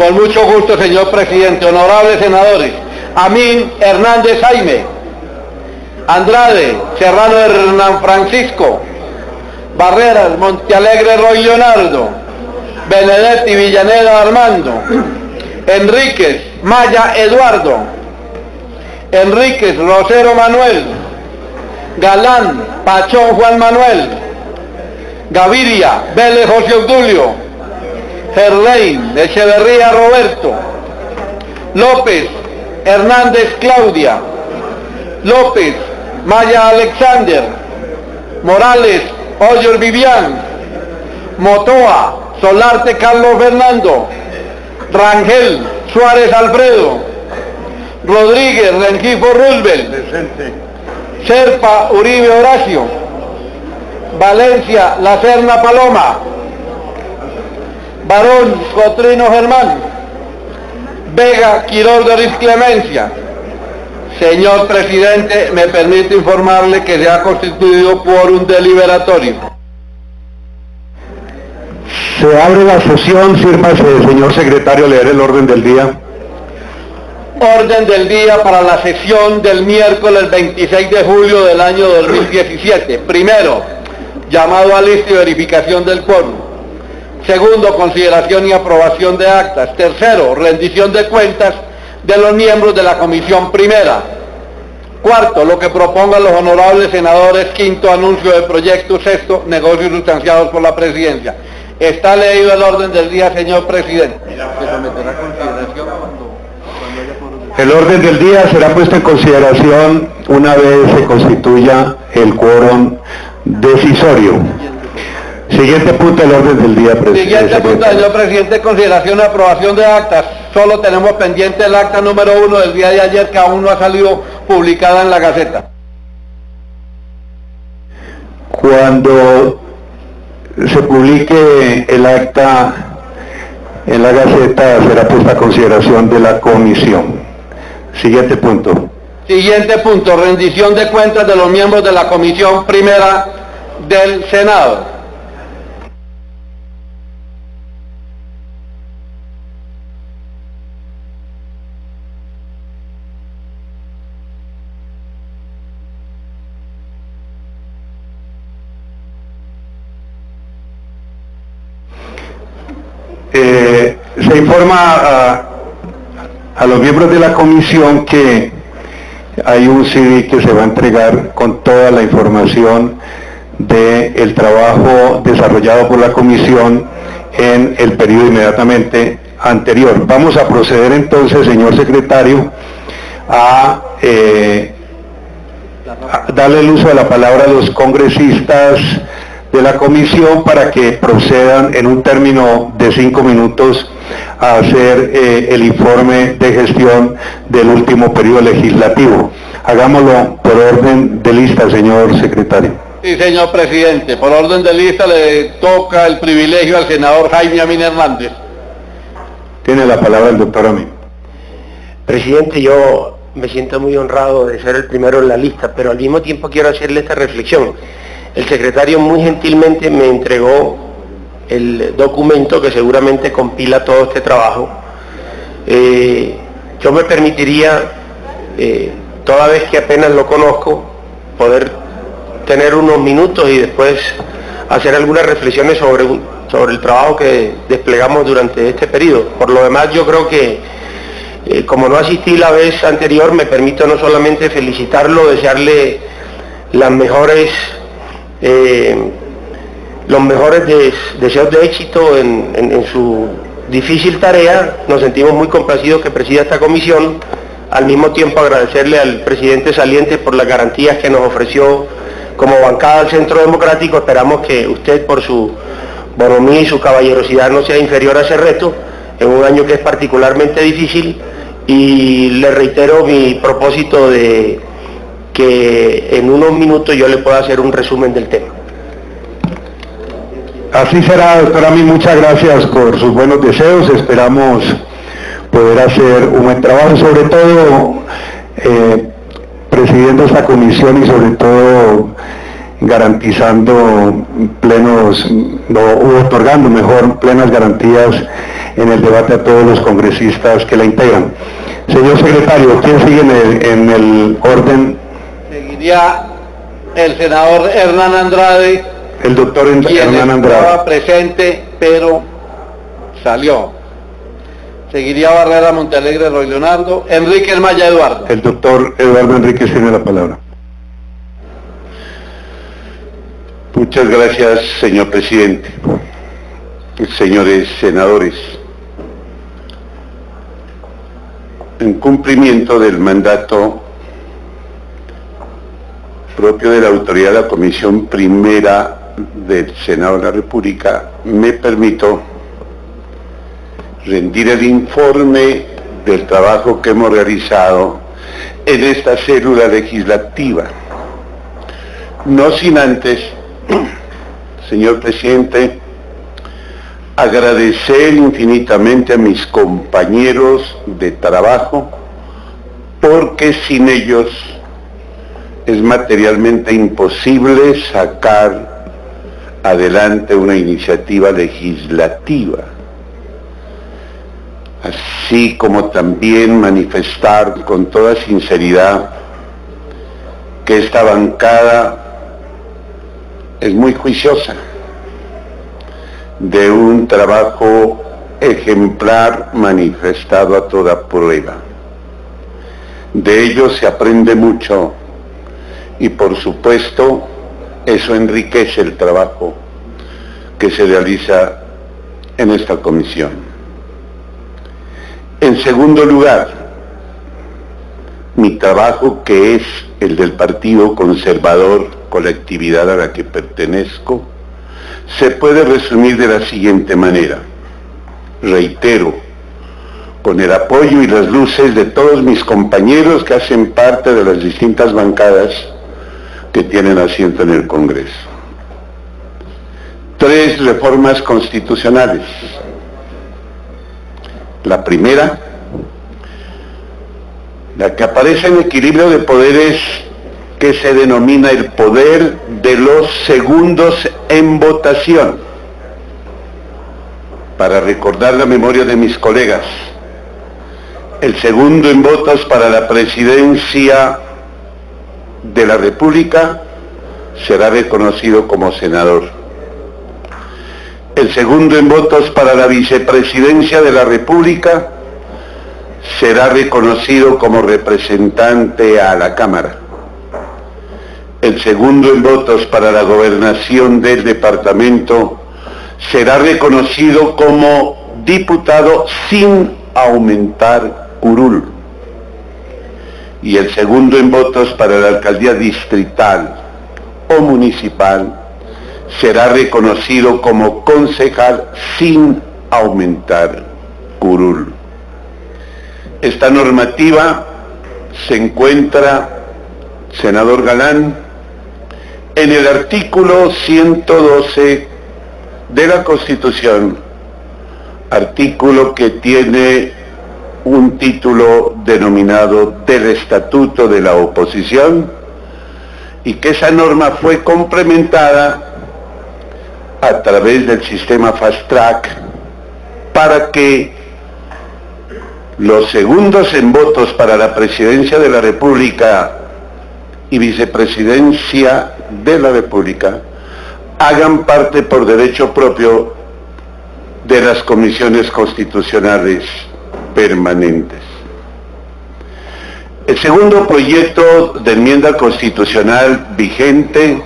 Con mucho gusto, señor presidente. Honorables senadores, Amin Hernández Jaime, Andrade Serrano Hernán Francisco, Barreras Montealegre Roy Leonardo, Benedetti Villaneda Armando, Enríquez Maya Eduardo, Enríquez Rosero Manuel, Galán Pachón Juan Manuel, Gaviria Vélez José Obdulio, Gerlein Echeverría Roberto, López Hernández Claudia, López Maya Alexander, Morales Oyer Vivian, Motoa Solarte Carlos Fernando, Rangel Suárez Alfredo, Rodríguez Rengifo Roosevelt, Serpa Uribe Horacio, Valencia La Serna Paloma, Barón Cotrino Germán, Vega Quirós Doris Clemencia. Señor presidente, me permite informarle que se ha constituido quórum deliberatorio. Se abre la sesión. Sírvase, señor secretario, leer el orden del día. Orden del día para la sesión del miércoles 26 de julio del año 2017. Primero, llamado a lista y verificación del quórum. Segundo, consideración y aprobación de actas. Tercero, rendición de cuentas de los miembros de la comisión primera. Cuarto, lo que propongan los honorables senadores. Quinto, anuncio del proyecto. Sexto, negocios sustanciados por la presidencia. Está leído el orden del día, señor presidente. El orden del día será puesto en consideración una vez se constituya el quórum decisorio. Siguiente punto del orden del día, presidente. Siguiente punto, señor presidente, consideración y aprobación de actas. Solo tenemos pendiente el acta número 1 del día de ayer, que aún no ha salido publicada en la Gaceta. Cuando se publique el acta en la Gaceta, será puesta a consideración de la comisión. Siguiente punto. Siguiente punto, rendición de cuentas de los miembros de la comisión primera del Senado. Se informa a los miembros de la comisión que hay un CD que se va a entregar con toda la información del trabajo desarrollado por la comisión en el periodo inmediatamente anterior. Vamos a proceder entonces, señor secretario, a darle el uso de la palabra a los congresistas de la comisión para que procedan en un término de 5 minutos a hacer el informe de gestión del último periodo legislativo. Hagámoslo por orden de lista, señor secretario. Sí, señor presidente, por orden de lista le toca el privilegio al senador Jaime Amin Hernández. Tiene la palabra el doctor Amin. Presidente, yo me siento muy honrado de ser el primero en la lista, pero al mismo tiempo quiero hacerle esta reflexión. El secretario muy gentilmente me entregó el documento que seguramente compila todo este trabajo. Yo me permitiría, toda vez que apenas lo conozco, poder tener unos minutos y después hacer algunas reflexiones sobre el trabajo que desplegamos durante este periodo. Por lo demás, yo creo que, como no asistí la vez anterior, me permito no solamente felicitarlo, desearle los mejores deseos de éxito en su difícil tarea. Nos sentimos muy complacidos que presida esta comisión. Al mismo tiempo agradecerle al presidente saliente por las garantías que nos ofreció como bancada del Centro Democrático. Esperamos que usted, por su bonomía y su caballerosidad, no sea inferior a ese reto en un año que es particularmente difícil, y le reitero mi propósito de que en unos minutos yo le pueda hacer un resumen del tema. Así será, doctor Amin, muchas gracias por sus buenos deseos. Esperamos poder hacer un buen trabajo, sobre todo presidiendo esta comisión y sobre todo garantizando otorgando mejor plenas garantías en el debate a todos los congresistas que la integran. Señor secretario, ¿quién sigue en el orden? Seguiría el senador Hernán Andrade, El doctor quien Hernán Andrade. estaba presente, pero salió. Seguiría Barrera Montealegre Roy Leonardo, Enrique Maya Eduardo. El doctor Eduardo Enríquez tiene la palabra. Muchas gracias, señor presidente. Señores senadores, en cumplimiento del mandato propio de la autoridad de la Comisión Primera del Senado de la República, me permito rendir el informe del trabajo que hemos realizado en esta célula legislativa. No sin antes, señor presidente, agradecer infinitamente a mis compañeros de trabajo, porque sin ellos es materialmente imposible sacar adelante una iniciativa legislativa. Así como también manifestar con toda sinceridad que esta bancada es muy juiciosa, de un trabajo ejemplar manifestado a toda prueba. De ello se aprende mucho y por supuesto eso enriquece el trabajo que se realiza en esta comisión. En segundo lugar, mi trabajo, que es el del Partido Conservador, colectividad a la que pertenezco, se puede resumir de la siguiente manera. Reitero, con el apoyo y las luces de todos mis compañeros que hacen parte de las distintas bancadas que tienen asiento en el Congreso. 3 reformas constitucionales. La primera, la que aparece en equilibrio de poderes, que se denomina el poder de los segundos en votación. Para recordar la memoria de mis colegas, el segundo en votos para la presidencia de la República será reconocido como senador. El segundo en votos para la vicepresidencia de la República será reconocido como representante a la Cámara. El segundo en votos para la gobernación del departamento será reconocido como diputado sin aumentar curul. Y el segundo en votos para la alcaldía distrital o municipal será reconocido como concejal sin aumentar curul. Esta normativa se encuentra, senador Galán, en el artículo 112 de la Constitución, artículo que tiene un título denominado del Estatuto de la Oposición, y que esa norma fue complementada a través del sistema Fast Track para que los segundos en votos para la presidencia de la República y vicepresidencia de la República hagan parte por derecho propio de las comisiones constitucionales permanentes. El segundo proyecto de enmienda constitucional vigente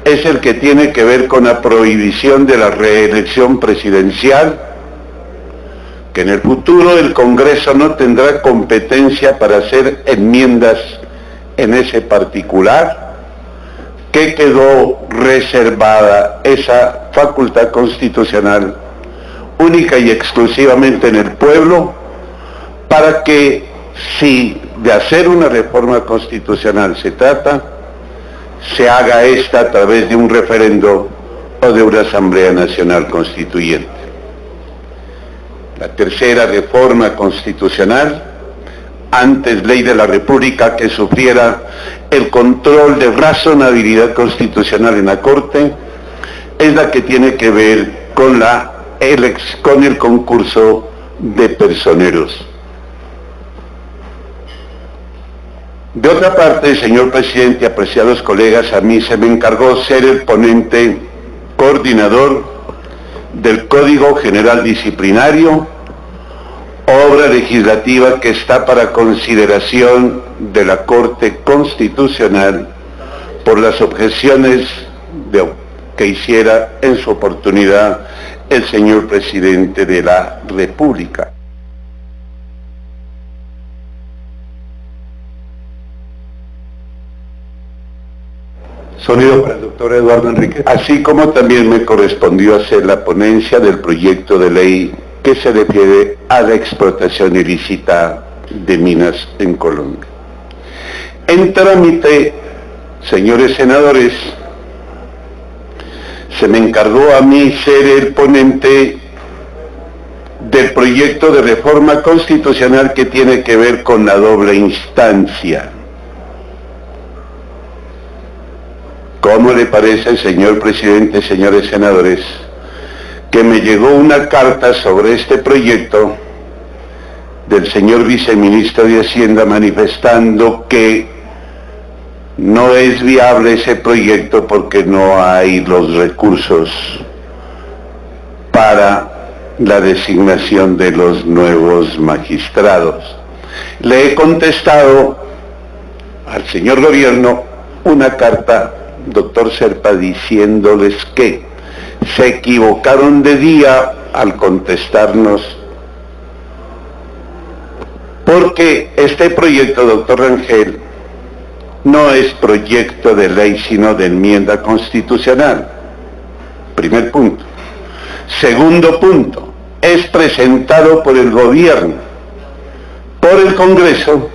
es el que tiene que ver con la prohibición de la reelección presidencial, que en el futuro el Congreso no tendrá competencia para hacer enmiendas en ese particular, que quedó reservada esa facultad constitucional única y exclusivamente en el pueblo, para que, si de hacer una reforma constitucional se trata, se haga esta a través de un referendo o de una Asamblea Nacional Constituyente. La tercera reforma constitucional antes ley de la República, que sufriera el control de razonabilidad constitucional en la Corte, es la que tiene que ver con el concurso de personeros. De otra parte, señor presidente, apreciados colegas, a mí se me encargó ser el ponente coordinador del Código General Disciplinario, obra legislativa que está para consideración de la Corte Constitucional por las objeciones que hiciera en su oportunidad el señor presidente de la República. Sonido para el doctor Eduardo Enríquez. Así como también me correspondió hacer la ponencia del proyecto de ley que se refiere a la explotación ilícita de minas en Colombia. En trámite, señores senadores, se me encargó a mí ser el ponente del proyecto de reforma constitucional que tiene que ver con la doble instancia. ¿Cómo le parece, señor presidente, señores senadores, que me llegó una carta sobre este proyecto del señor viceministro de Hacienda manifestando que no es viable ese proyecto porque no hay los recursos para la designación de los nuevos magistrados? Le he contestado al señor gobierno una carta, doctor Serpa, diciéndoles que se equivocaron de día al contestarnos, porque este proyecto, doctor Rangel, no es proyecto de ley sino de enmienda constitucional. Primer punto. Segundo punto, es presentado por el gobierno, por el Congreso,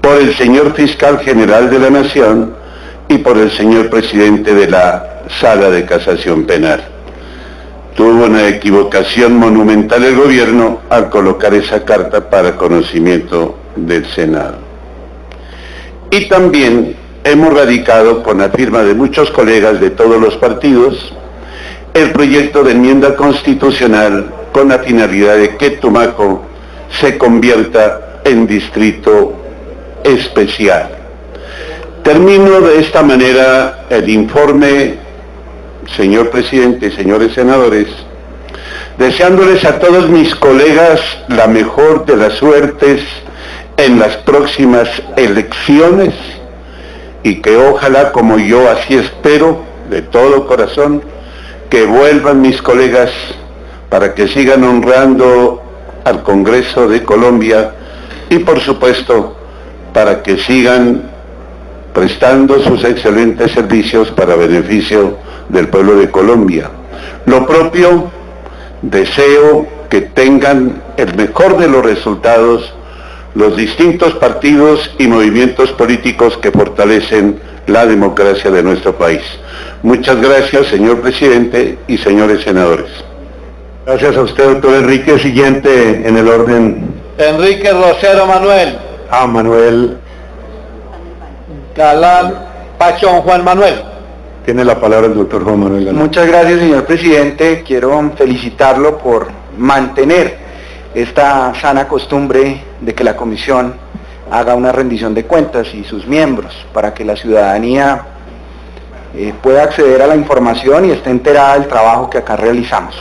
por el señor fiscal general de la Nación y por el señor presidente de la Sala de Casación Penal. Tuvo una equivocación monumental el gobierno al colocar esa carta para conocimiento del Senado. Y también hemos radicado, con la firma de muchos colegas de todos los partidos, el proyecto de enmienda constitucional con la finalidad de que Tumaco se convierta en distrito especial. Termino de esta manera el informe, señor presidente y señores senadores, deseándoles a todos mis colegas la mejor de las suertes en las próximas elecciones y que ojalá, como yo así espero de todo corazón, que vuelvan mis colegas para que sigan honrando al Congreso de Colombia y por supuesto para que sigan prestando sus excelentes servicios para beneficio del pueblo de Colombia. Lo propio, deseo que tengan el mejor de los resultados los distintos partidos y movimientos políticos que fortalecen la democracia de nuestro país. Muchas gracias, señor presidente y señores senadores. Gracias a usted, doctor Enríquez. Siguiente en el orden. Enrique Rosero Manuel. Manuel. Galán Pachón Juan Manuel. Tiene la palabra el doctor Juan Manuel Galán. Muchas gracias, señor presidente. Quiero felicitarlo por mantener esta sana costumbre de que la comisión haga una rendición de cuentas y sus miembros para que la ciudadanía pueda acceder a la información y esté enterada del trabajo que acá realizamos.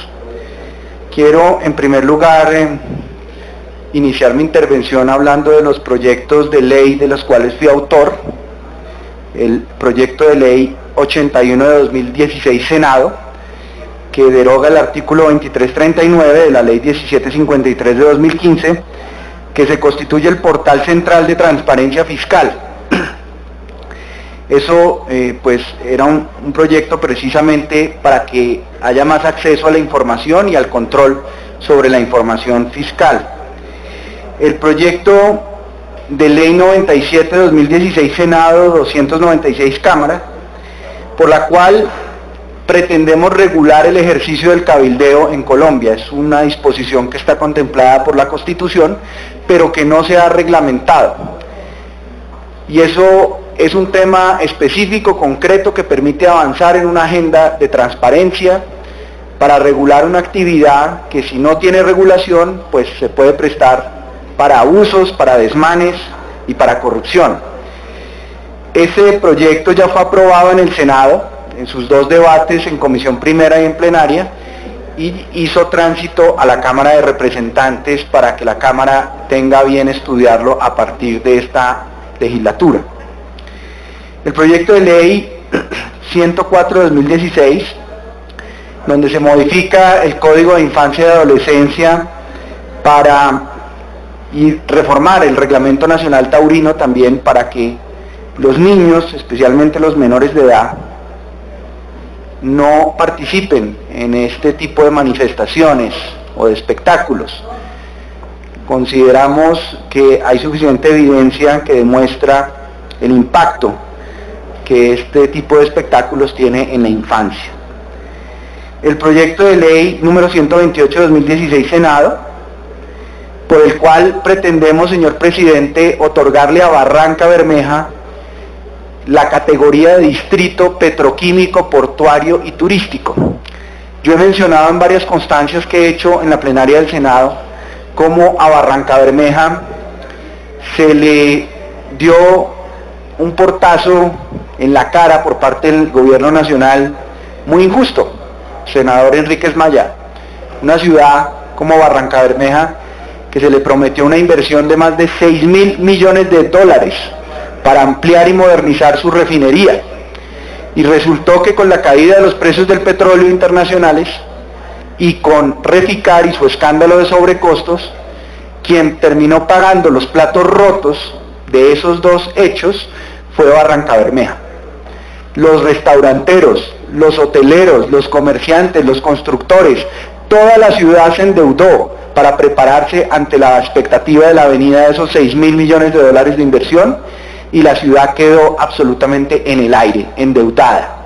Quiero, en primer lugar, iniciar mi intervención hablando de los proyectos de ley de los cuales fui autor. El proyecto de ley 81 de 2016 Senado, que deroga el artículo 2339 de la ley 1753 de 2015, que se constituye el portal central de transparencia fiscal. Eso pues era un proyecto precisamente para que haya más acceso a la información y al control sobre la información fiscal. El proyecto de ley 97 de 2016 Senado 296 Cámara, por la cual pretendemos regular el ejercicio del cabildeo en Colombia. Es una disposición que está contemplada por la Constitución, pero que no se ha reglamentado. Y eso es un tema específico, concreto, que permite avanzar en una agenda de transparencia para regular una actividad que, si no tiene regulación, pues se puede prestar para abusos, para desmanes y para corrupción. Ese proyecto ya fue aprobado en el Senado, en sus 2 debates, en comisión primera y en plenaria, y hizo tránsito a la Cámara de Representantes para que la Cámara tenga a bien estudiarlo a partir de esta legislatura. El proyecto de ley 104 de 2016, donde se modifica el Código de Infancia y Adolescencia y reformar el Reglamento Nacional Taurino también, para que los niños, especialmente los menores de edad, no participen en este tipo de manifestaciones o de espectáculos. Consideramos que hay suficiente evidencia que demuestra el impacto que este tipo de espectáculos tiene en la infancia. El proyecto de ley número 128 de 2016 Senado, por el cual pretendemos, señor presidente, otorgarle a Barranca Bermeja la categoría de distrito petroquímico, portuario y turístico. Yo he mencionado en varias constancias que he hecho en la plenaria del Senado cómo a Barranca Bermeja se le dio un portazo en la cara por parte del gobierno nacional muy injusto. Senador Enríquez Maya, una ciudad como Barranca Bermeja, que se le prometió una inversión de más de 6.000 millones de dólares para ampliar y modernizar su refinería, y resultó que con la caída de los precios del petróleo internacionales y con Reficar y su escándalo de sobrecostos, quien terminó pagando los platos rotos de esos 2 hechos fue Barranca Bermeja. Los restauranteros, los hoteleros, los comerciantes, los constructores, toda la ciudad se endeudó para prepararse ante la expectativa de la venida de esos 6.000 millones de dólares de inversión, y la ciudad quedó absolutamente en el aire, endeudada.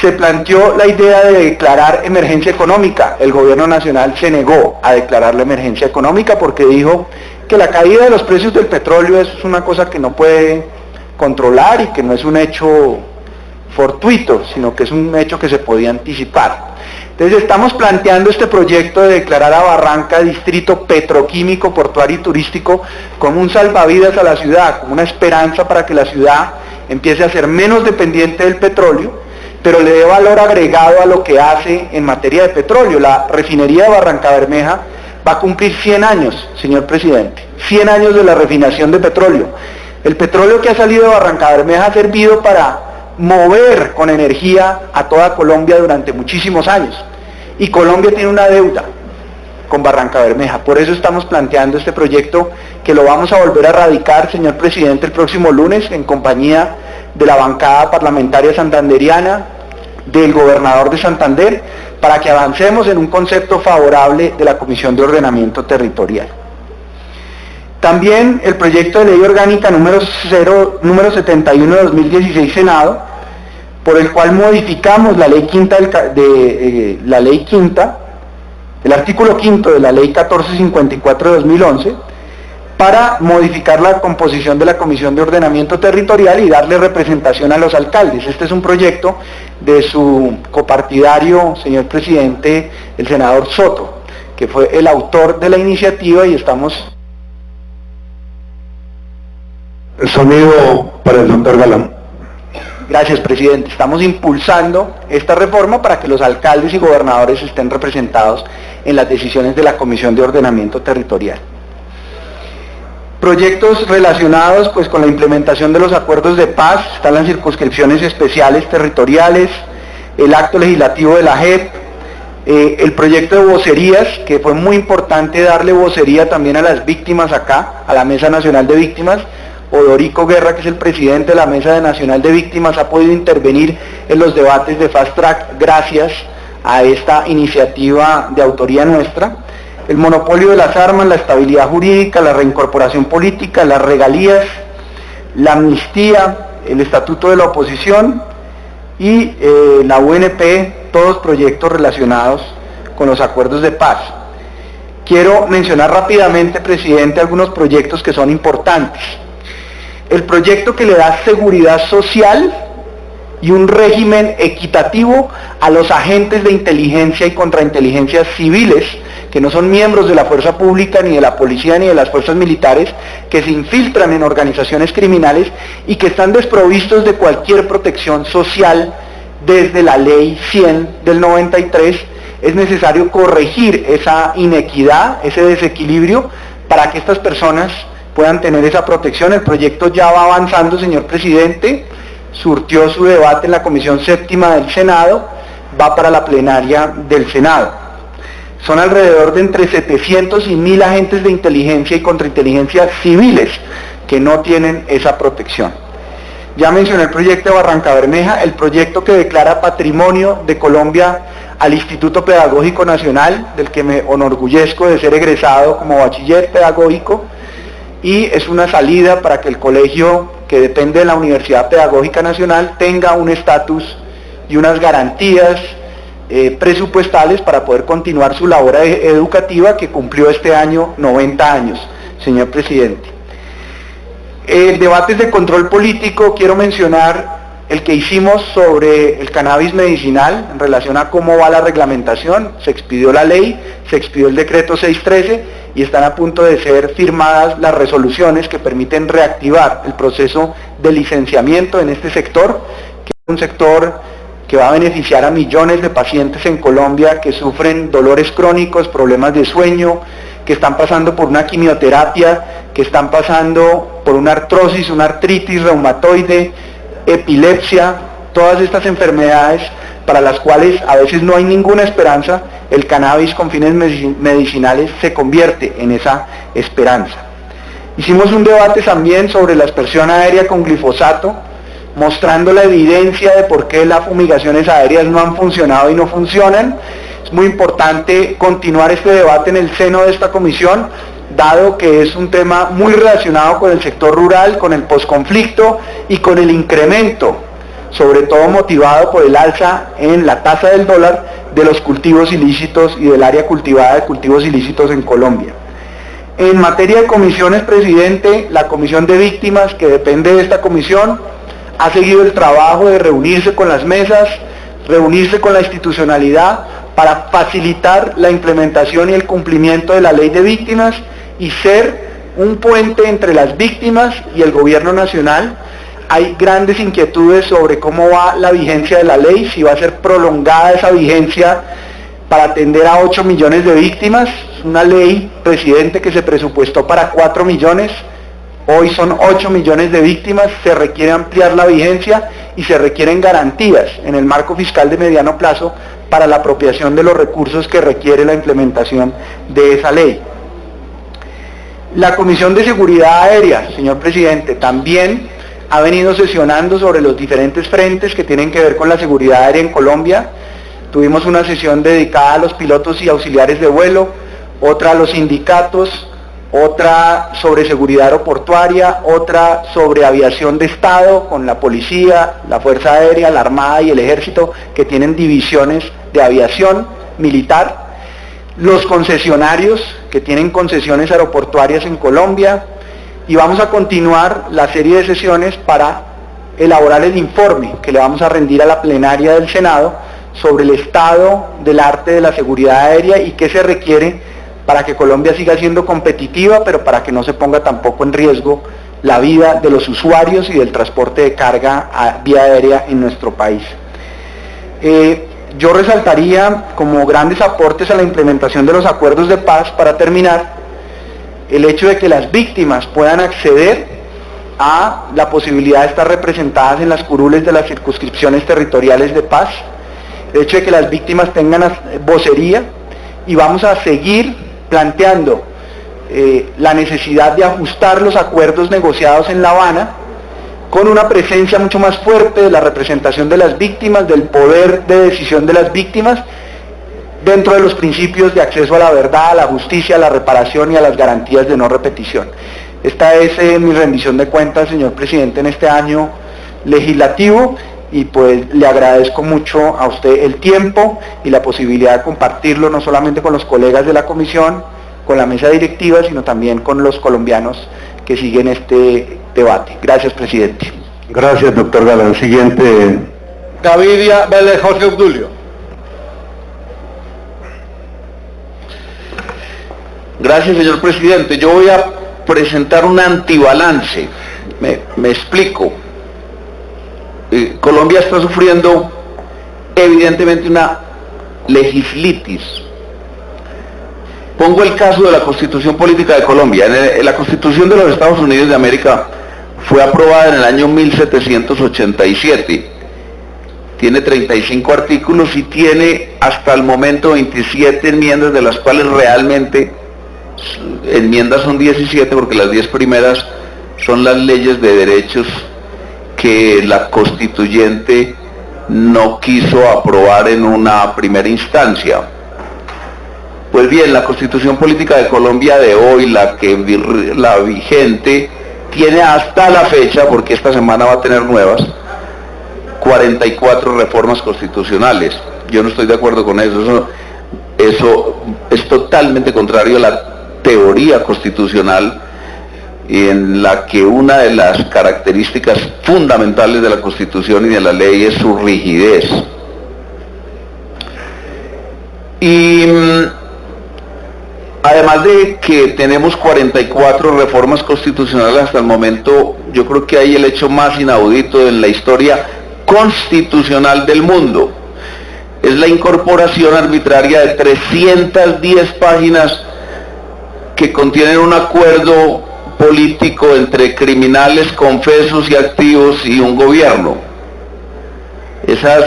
Se planteó la idea de declarar emergencia económica. El gobierno nacional se negó a declarar la emergencia económica porque dijo que la caída de los precios del petróleo es una cosa que no puede controlar y que no es un hecho fortuito, sino que es un hecho que se podía anticipar. Entonces estamos planteando este proyecto de declarar a Barranca distrito petroquímico, portuario y turístico como un salvavidas a la ciudad, como una esperanza para que la ciudad empiece a ser menos dependiente del petróleo, pero le dé valor agregado a lo que hace en materia de petróleo. La refinería de Barranca Bermeja va a cumplir 100 años, señor presidente, 100 años de la refinación de petróleo. El petróleo que ha salido de Barranca Bermeja ha servido para mover con energía a toda Colombia durante muchísimos años, y Colombia tiene una deuda con Barranca Bermeja. Por eso estamos planteando este proyecto, que lo vamos a volver a radicar, señor presidente, el próximo lunes en compañía de la bancada parlamentaria santanderiana, del gobernador de Santander, para que avancemos en un concepto favorable de la Comisión de Ordenamiento Territorial. También el proyecto de ley orgánica número 71 de 2016 Senado, por el cual modificamos la ley quinta, el artículo 5 de la ley 1454 de 2011, para modificar la composición de la Comisión de Ordenamiento Territorial y darle representación a los alcaldes. Este es un proyecto de su copartidario, señor presidente, el senador Soto, que fue el autor de la iniciativa, y estamos... Sonido para el doctor Galán. Gracias, presidente. Estamos impulsando esta reforma para que los alcaldes y gobernadores estén representados en las decisiones de la Comisión de Ordenamiento Territorial. Proyectos relacionados pues con la implementación de los acuerdos de paz, están las circunscripciones especiales territoriales, el acto legislativo de la JEP, el proyecto de vocerías, que fue muy importante darle vocería también a las víctimas acá, a la Mesa Nacional de Víctimas. Odorico Guerra, que es el presidente de la Mesa Nacional de Víctimas, ha podido intervenir en los debates de Fast Track gracias a esta iniciativa de autoría nuestra. El monopolio de las armas, la estabilidad jurídica, la reincorporación política, las regalías, la amnistía, el estatuto de la oposición, y la UNP, todos proyectos relacionados con los acuerdos de paz. Quiero mencionar rápidamente, presidente, algunos proyectos que son importantes. El proyecto que le da seguridad social y un régimen equitativo a los agentes de inteligencia y contrainteligencia civiles, que no son miembros de la fuerza pública, ni de la policía, ni de las fuerzas militares, que se infiltran en organizaciones criminales y que están desprovistos de cualquier protección social desde la Ley 100 del 93. Es necesario corregir esa inequidad, ese desequilibrio, para que estas personas puedan tener esa protección. El proyecto ya va avanzando, señor presidente, surtió su debate en la Comisión Séptima del Senado, va para la plenaria del Senado. Son alrededor de entre 700 y 1000 agentes de inteligencia y contrainteligencia civiles que no tienen esa protección. Ya mencioné el proyecto de Barranca Bermeja, el proyecto que declara patrimonio de Colombia al Instituto Pedagógico Nacional, del que me enorgullezco de ser egresado como bachiller pedagógico, y es una salida para que el colegio, que depende de la Universidad Pedagógica Nacional, tenga un estatus y unas garantías presupuestales para poder continuar su labor educativa, que cumplió este año 90 años, señor presidente. Debates de control político, quiero mencionar el que hicimos sobre el cannabis medicinal en relación a cómo va la reglamentación. Se expidió la ley, se expidió el decreto 613 y están a punto de ser firmadas las resoluciones que permiten reactivar el proceso de licenciamiento en este sector, que es un sector que va a beneficiar a millones de pacientes en Colombia que sufren dolores crónicos, problemas de sueño, que están pasando por una quimioterapia, que están pasando por una artrosis, una artritis reumatoide, epilepsia, todas estas enfermedades para las cuales a veces no hay ninguna esperanza. El cannabis con fines medicinales se convierte en esa esperanza. Hicimos un debate también sobre la aspersión aérea con glifosato, mostrando la evidencia de por qué las fumigaciones aéreas no han funcionado y no funcionan. Es muy importante continuar este debate en el seno de esta comisión, dado que es un tema muy relacionado con el sector rural, con el posconflicto y con el incremento, sobre todo motivado por el alza en la tasa del dólar, de los cultivos ilícitos y del área cultivada de cultivos ilícitos en Colombia. En materia de comisiones, presidente, la comisión de víctimas, que depende de esta comisión, ha seguido el trabajo de reunirse con las mesas, reunirse con la institucionalidad para facilitar la implementación y el cumplimiento de la ley de víctimas y ser un puente entre las víctimas y el gobierno nacional. Hay grandes inquietudes sobre cómo va la vigencia de la ley, si va a ser prolongada esa vigencia para atender a 8 millones de víctimas. Es una ley, presidente, que se presupuestó para 4 millones, hoy son 8 millones de víctimas, se requiere ampliar la vigencia y se requieren garantías en el marco fiscal de mediano plazo para la apropiación de los recursos que requiere la implementación de esa ley. La Comisión de Seguridad Aérea, señor presidente, también ha venido sesionando sobre los diferentes frentes que tienen que ver con la seguridad aérea en Colombia. Tuvimos una sesión dedicada a los pilotos y auxiliares de vuelo, otra a los sindicatos, otra sobre seguridad aeroportuaria, otra sobre aviación de Estado, con la policía, la Fuerza Aérea, la Armada y el Ejército, que tienen divisiones de aviación militar, los concesionarios, que tienen concesiones aeroportuarias en Colombia, y vamos a continuar la serie de sesiones para elaborar el informe que le vamos a rendir a la plenaria del Senado sobre el estado del arte de la seguridad aérea y qué se requiere para que Colombia siga siendo competitiva, pero para que no se ponga tampoco en riesgo la vida de los usuarios y del transporte de carga a vía aérea en nuestro país. Yo resaltaría como grandes aportes a la implementación de los acuerdos de paz, para terminar, el hecho de que las víctimas puedan acceder a la posibilidad de estar representadas en las curules de las circunscripciones territoriales de paz, el hecho de que las víctimas tengan vocería, y vamos a seguir planteando la necesidad de ajustar los acuerdos negociados en La Habana con una presencia mucho más fuerte de la representación de las víctimas, del poder de decisión de las víctimas, dentro de los principios de acceso a la verdad, a la justicia, a la reparación y a las garantías de no repetición. Esta es mi rendición de cuentas, señor presidente, en este año legislativo, y pues le agradezco mucho a usted el tiempo y la posibilidad de compartirlo no solamente con los colegas de la comisión, con la mesa directiva, sino también con los colombianos que siguen este debate. Gracias, presidente. Gracias, doctor Galán. Siguiente. Gaviria Vélez José Obdulio. Gracias, señor presidente. Yo voy a presentar un antibalance. Me explico. Colombia está sufriendo evidentemente una legislitis. Pongo el caso de la Constitución Política de Colombia. La Constitución de los Estados Unidos de América fue aprobada en el año 1787. Tiene 35 artículos y tiene hasta el momento 27 enmiendas, de las cuales realmente enmiendas son 17, porque las 10 primeras son las leyes de derechos que la constituyente no quiso aprobar en una primera instancia. Pues bien, la Constitución Política de Colombia de hoy, la vigente, tiene hasta la fecha, porque esta semana va a tener nuevas, 44 reformas constitucionales. Yo no estoy de acuerdo con eso. Eso es totalmente contrario a la teoría constitucional, en la que una de las características fundamentales de la Constitución y de la ley es su rigidez. Y además de que tenemos 44 reformas constitucionales hasta el momento, yo creo que hay el hecho más inaudito en la historia constitucional del mundo. Es la incorporación arbitraria de 310 páginas que contienen un acuerdo político entre criminales confesos y activos y un gobierno. Esas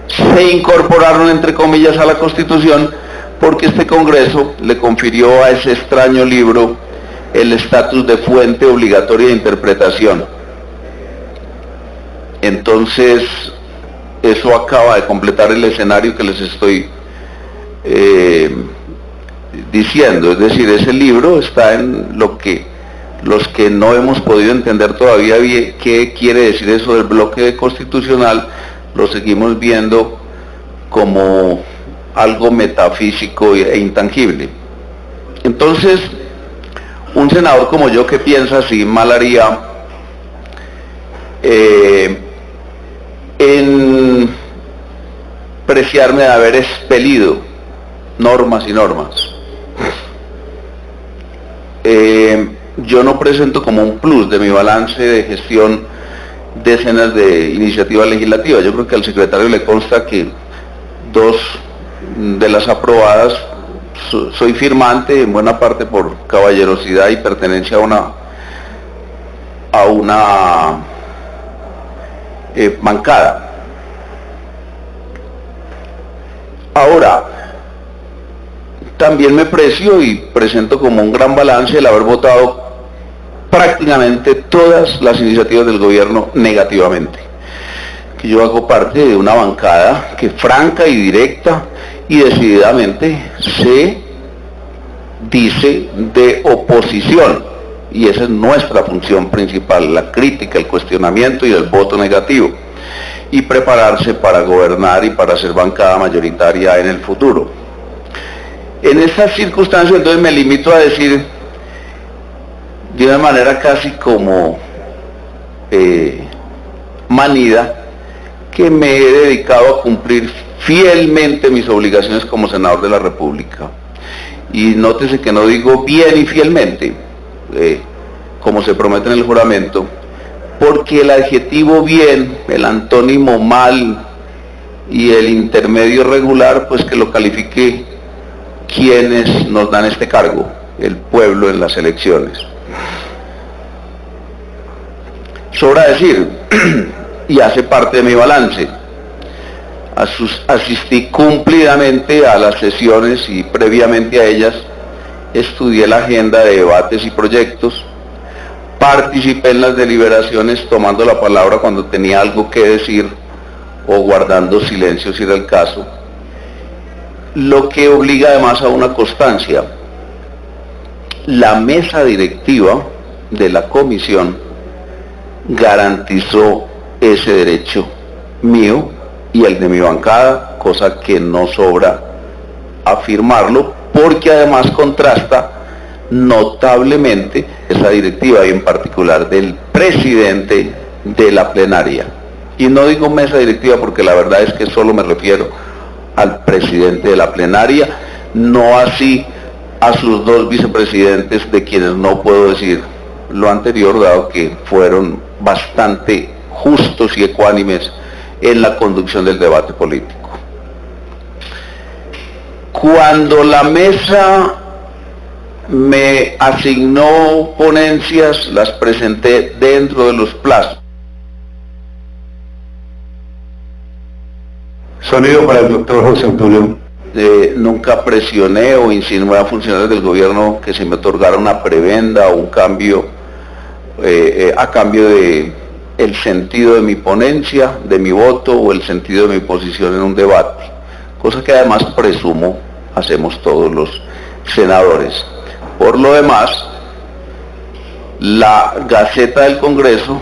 se incorporaron entre comillas a la Constitución porque este Congreso le confirió a ese extraño libro el estatus de fuente obligatoria de interpretación. Entonces, eso acaba de completar el escenario que les estoy diciendo. Es decir, ese libro está en lo que los que no hemos podido entender todavía qué quiere decir eso del bloque constitucional, lo seguimos viendo como algo metafísico e intangible. Entonces, un senador como yo que piensa así, mal haría en preciarme de haber expelido normas y normas. Yo no presento como un plus de mi balance de gestión decenas de iniciativas legislativas. Yo creo que al secretario le consta que 2 de las aprobadas soy firmante, en buena parte por caballerosidad y pertenencia a una bancada. Ahora, también me precio y presento como un gran balance el haber votado prácticamente todas las iniciativas del gobierno negativamente. Que yo hago parte de una bancada que franca y directa y decididamente se dice de oposición, y esa es nuestra función principal, la crítica, el cuestionamiento y el voto negativo, y prepararse para gobernar y para ser bancada mayoritaria en el futuro. En esas circunstancias entonces me limito a decir de una manera casi como manida que me he dedicado a cumplir fielmente mis obligaciones como senador de la República. Y nótese que no digo bien y fielmente, como se promete en el juramento, porque el adjetivo bien, el antónimo mal y el intermedio regular, pues que lo califique quienes nos dan este cargo, el pueblo en las elecciones. Sobra decir, y hace parte de mi balance, asistí cumplidamente a las sesiones y previamente a ellas estudié la agenda de debates y proyectos, participé en las deliberaciones tomando la palabra cuando tenía algo que decir o guardando silencio si era el caso, lo que obliga además a una constancia. La mesa directiva de la comisión garantizó ese derecho mío y el de mi bancada, cosa que no sobra afirmarlo, porque además contrasta notablemente esa directiva y en particular del presidente de la plenaria. Y no digo mesa directiva porque la verdad es que solo me refiero al presidente de la plenaria, no así a sus dos vicepresidentes, de quienes no puedo decir lo anterior, dado que fueron bastante justos y ecuánimes en la conducción del debate político. Cuando la mesa me asignó ponencias, las presenté dentro de los plazos. Sonido para el doctor José Obdulio. Nunca presioné o insinué a funcionarios del gobierno que se me otorgara una prebenda o un cambio a cambio de el sentido de mi ponencia, de mi voto o el sentido de mi posición en un debate, cosa que además presumo hacemos todos los senadores. Por lo demás, la Gaceta del Congreso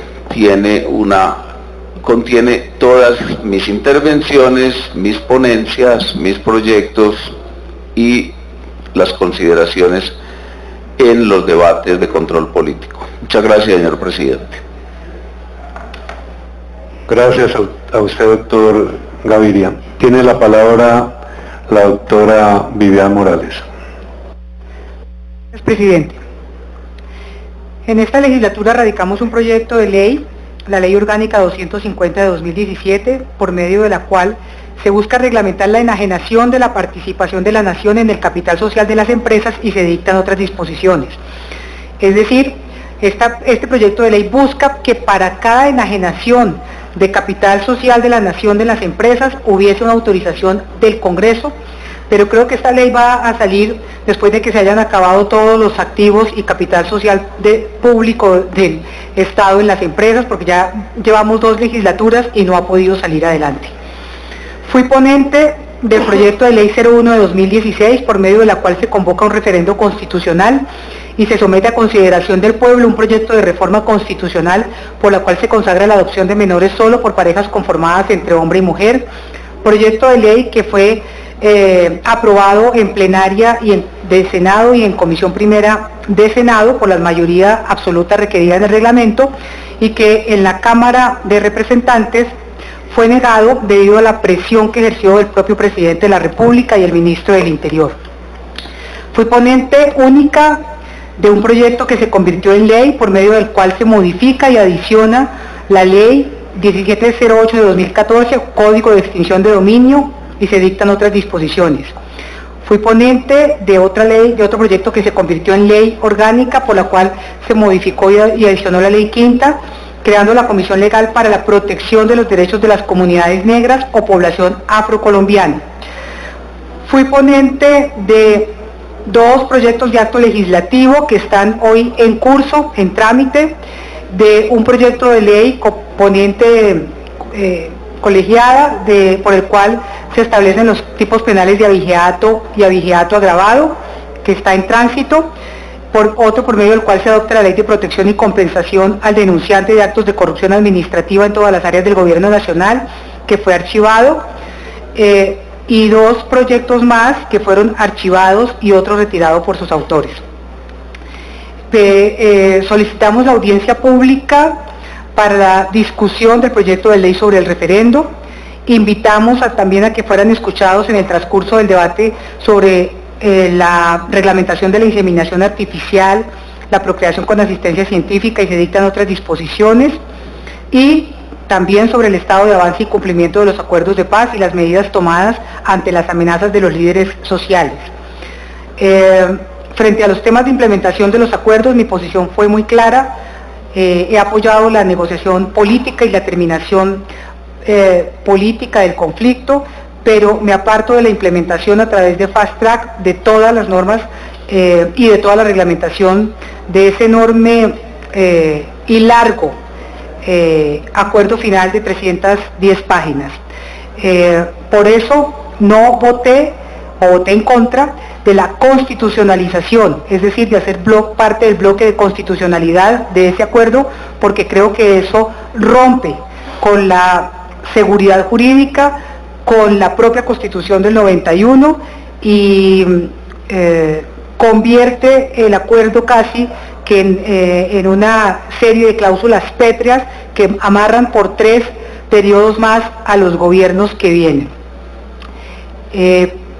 contiene todas mis intervenciones, mis ponencias, mis proyectos y las consideraciones en los debates de control político. Muchas gracias, señor presidente. Gracias a usted, doctor Gaviria. Tiene la palabra la doctora Vivian Morales. Gracias, presidente. En esta legislatura radicamos un proyecto de ley, la Ley Orgánica 250 de 2017, por medio de la cual se busca reglamentar la enajenación de la participación de la nación en el capital social de las empresas y se dictan otras disposiciones. Es decir, este proyecto de ley busca que para cada enajenación de capital social de la nación de las empresas hubiese una autorización del Congreso, pero creo que esta ley va a salir después de que se hayan acabado todos los activos y capital social público del Estado en las empresas, porque ya llevamos 2 legislaturas y no ha podido salir adelante. Fui ponente del proyecto de ley 01 de 2016, por medio de la cual se convoca un referendo constitucional y se somete a consideración del pueblo un proyecto de reforma constitucional por la cual se consagra la adopción de menores solo por parejas conformadas entre hombre y mujer, proyecto de ley que fue aprobado en plenaria de Senado y en Comisión Primera de Senado por la mayoría absoluta requerida en el reglamento, y que en la Cámara de Representantes fue negado debido a la presión que ejerció el propio presidente de la República y el ministro del Interior. Fui ponente única de un proyecto que se convirtió en ley, por medio del cual se modifica y adiciona la ley 1708 de 2014, Código de Extinción de Dominio, y se dictan otras disposiciones. Fui ponente de otra ley, de otro proyecto que se convirtió en ley orgánica, por la cual se modificó y adicionó la ley quinta, creando la Comisión Legal para la Protección de los Derechos de las Comunidades Negras o Población Afrocolombiana. Fui ponente de 2 proyectos de acto legislativo que están hoy en curso, en trámite, de un proyecto de ley ponente colegiada, por el cual se establecen los tipos penales de abigeato y abigeato agravado, que está en tránsito, por medio del cual se adopta la Ley de Protección y Compensación al denunciante de actos de corrupción administrativa en todas las áreas del Gobierno Nacional, que fue archivado, y 2 proyectos más que fueron archivados y otros retirados por sus autores. Solicitamos la audiencia pública para la discusión del proyecto de ley sobre el referendo. Invitamos también a que fueran escuchados en el transcurso del debate sobre la reglamentación de la inseminación artificial, la procreación con asistencia científica, y se dictan otras disposiciones, y también sobre el estado de avance y cumplimiento de los acuerdos de paz y las medidas tomadas ante las amenazas de los líderes sociales. Frente a los temas de implementación de los acuerdos, mi posición fue muy clara. He apoyado la negociación política y la terminación política del conflicto, pero me aparto de la implementación a través de fast track de todas las normas y de toda la reglamentación de ese enorme y largo acuerdo final de 310 páginas. Por eso no voté en contra de la constitucionalización, es decir, de hacer parte del bloque de constitucionalidad de ese acuerdo, porque creo que eso rompe con la seguridad jurídica, con la propia Constitución del 91 y convierte el acuerdo casi que en una serie de cláusulas pétreas que amarran por 3 periodos más a los gobiernos que vienen.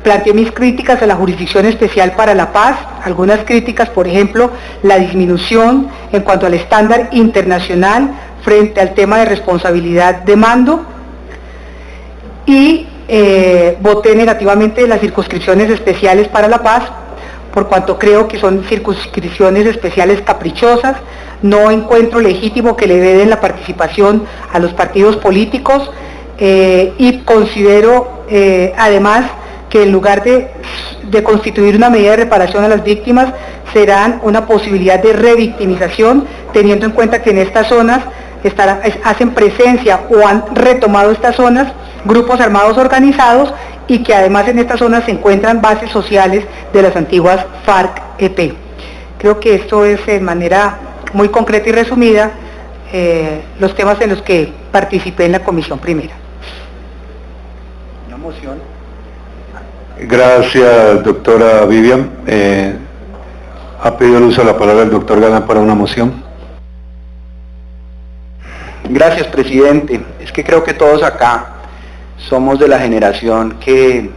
Planteé mis críticas a la Jurisdicción Especial para la Paz, algunas críticas, por ejemplo, la disminución en cuanto al estándar internacional frente al tema de responsabilidad de mando, y voté negativamente las circunscripciones especiales para la paz, por cuanto creo que son circunscripciones especiales caprichosas. No encuentro legítimo que le den la participación a los partidos políticos, y considero además que en lugar de constituir una medida de reparación a las víctimas, serán una posibilidad de revictimización, teniendo en cuenta que en estas zonas hacen presencia o han retomado estas zonas grupos armados organizados, y que además en estas zonas se encuentran bases sociales de las antiguas FARC-EP. Creo que esto es, de manera muy concreta y resumida, los temas en los que participé en la comisión primera. Una moción. Gracias, doctora Vivian. Ha pedido el uso de la palabra el doctor Galán para una moción. Gracias, presidente. Es que creo que todos acá somos de la generación que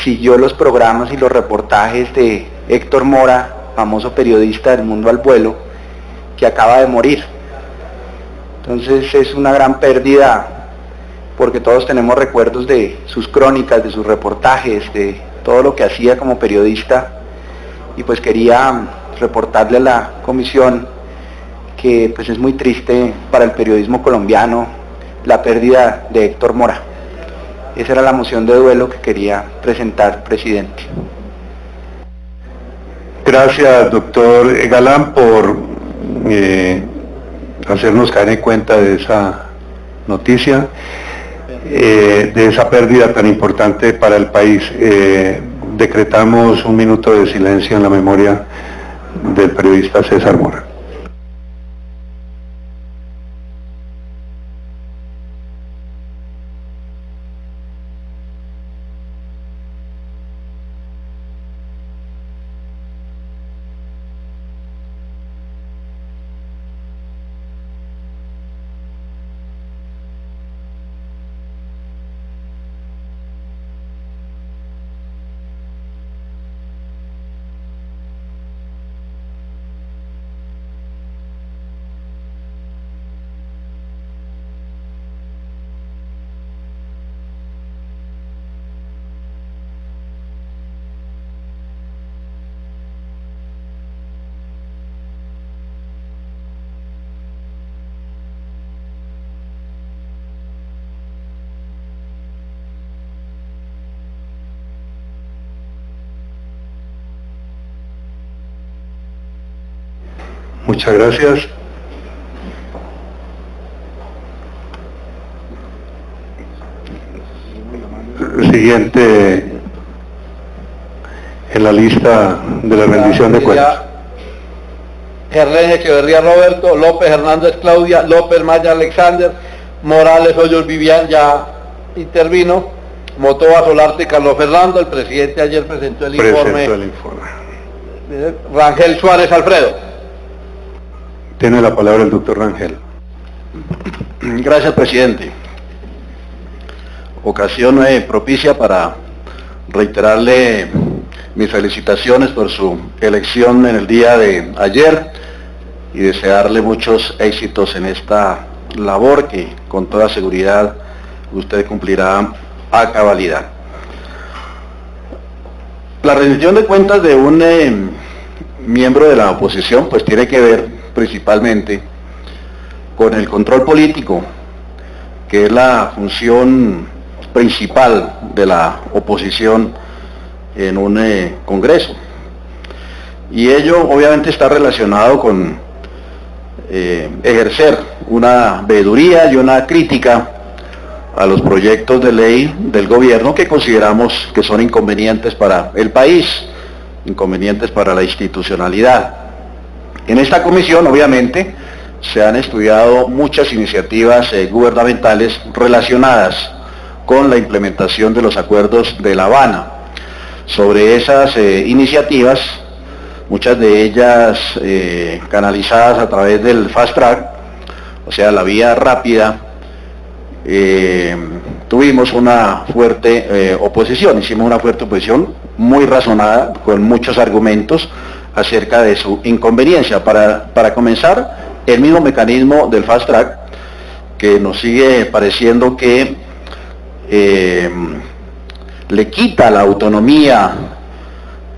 siguió los programas y los reportajes de Héctor Mora, famoso periodista del Mundo al Vuelo, que acaba de morir. Entonces es una gran pérdida, porque todos tenemos recuerdos de sus crónicas, de sus reportajes, de todo lo que hacía como periodista, y pues quería reportarle a la comisión que pues es muy triste para el periodismo colombiano la pérdida de Héctor Mora. Esa era la moción de duelo que quería presentar, presidente. Gracias, doctor Galán, por hacernos caer en cuenta de esa noticia, de esa pérdida tan importante para el país. Decretamos 1 minuto de silencio en la memoria del periodista César Mora. Muchas gracias. Siguiente en la lista de la rendición de cuentas. Gerlén Echeverría Roberto, López Hernández Claudia, López Maya Alexander, Morales Hoyos Vivian ya intervino, Motoa Solarte Carlos Fernando. El presidente ayer presentó el informe. Rangel Suárez Alfredo. Tiene la palabra el doctor Rangel. Gracias, presidente. Ocasión propicia para reiterarle mis felicitaciones por su elección en el día de ayer y desearle muchos éxitos en esta labor que con toda seguridad usted cumplirá a cabalidad. La rendición de cuentas de un miembro de la oposición pues tiene que ver principalmente con el control político, que es la función principal de la oposición en un congreso, y ello obviamente está relacionado con ejercer una veeduría y una crítica a los proyectos de ley del gobierno que consideramos que son inconvenientes para el país, inconvenientes para la institucionalidad. En esta comisión obviamente se han estudiado muchas iniciativas gubernamentales relacionadas con la implementación de los acuerdos de La Habana. Sobre esas iniciativas, muchas de ellas canalizadas a través del Fast Track, o sea, la vía rápida, tuvimos una fuerte oposición, hicimos una fuerte oposición muy razonada, con muchos argumentos acerca de su inconveniencia. Para comenzar, el mismo mecanismo del Fast Track, que nos sigue pareciendo que le quita la autonomía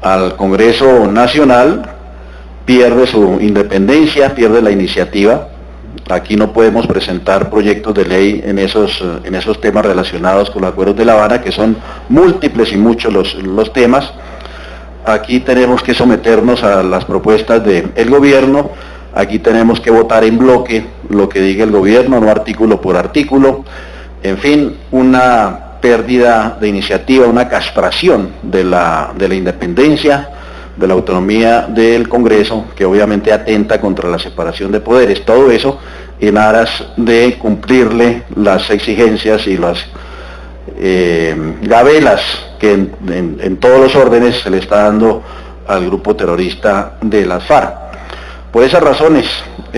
al Congreso Nacional, pierde su independencia, pierde la iniciativa. Aquí no podemos presentar proyectos de ley en esos temas relacionados con los acuerdos de La Habana, que son múltiples y muchos los temas. Aquí tenemos que someternos a las propuestas del gobierno, aquí tenemos que votar en bloque lo que diga el gobierno, no artículo por artículo. En fin, una pérdida de iniciativa, una castración de la independencia, de la autonomía del Congreso, que obviamente atenta contra la separación de poderes. Todo eso en aras de cumplirle las exigencias y las gabelas que en todos los órdenes se le está dando al grupo terrorista de las FARC. Por esas razones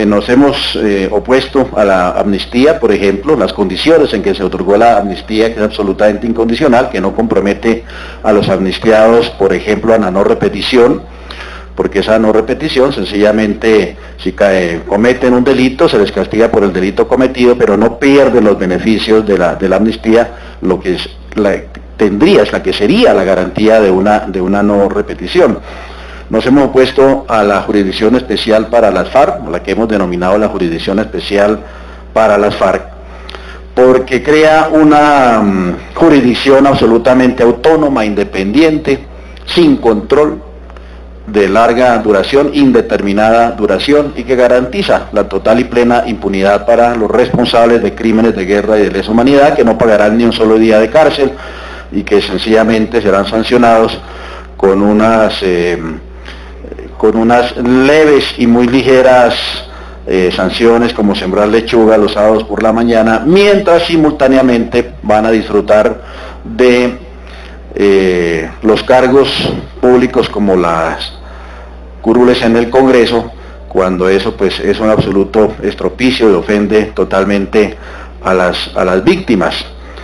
nos hemos opuesto a la amnistía, por ejemplo, las condiciones en que se otorgó la amnistía, que es absolutamente incondicional, que no compromete a los amnistiados, por ejemplo, a la no repetición, porque esa no repetición, sencillamente, si cometen un delito, se les castiga por el delito cometido, pero no pierden los beneficios de la amnistía, lo que es la que sería la garantía de una no repetición. Nos hemos opuesto a la jurisdicción especial para las FARC, la que hemos denominado la jurisdicción especial para las FARC, porque crea una jurisdicción absolutamente autónoma, independiente, sin control, de larga duración, indeterminada duración, y que garantiza la total y plena impunidad para los responsables de crímenes de guerra y de lesa humanidad, que no pagarán ni un solo día de cárcel y que sencillamente serán sancionados con unas leves y muy ligeras sanciones, como sembrar lechuga los sábados por la mañana, mientras simultáneamente van a disfrutar de los cargos públicos como las curules en el Congreso, cuando eso pues es un absoluto estropicio y ofende totalmente a las víctimas.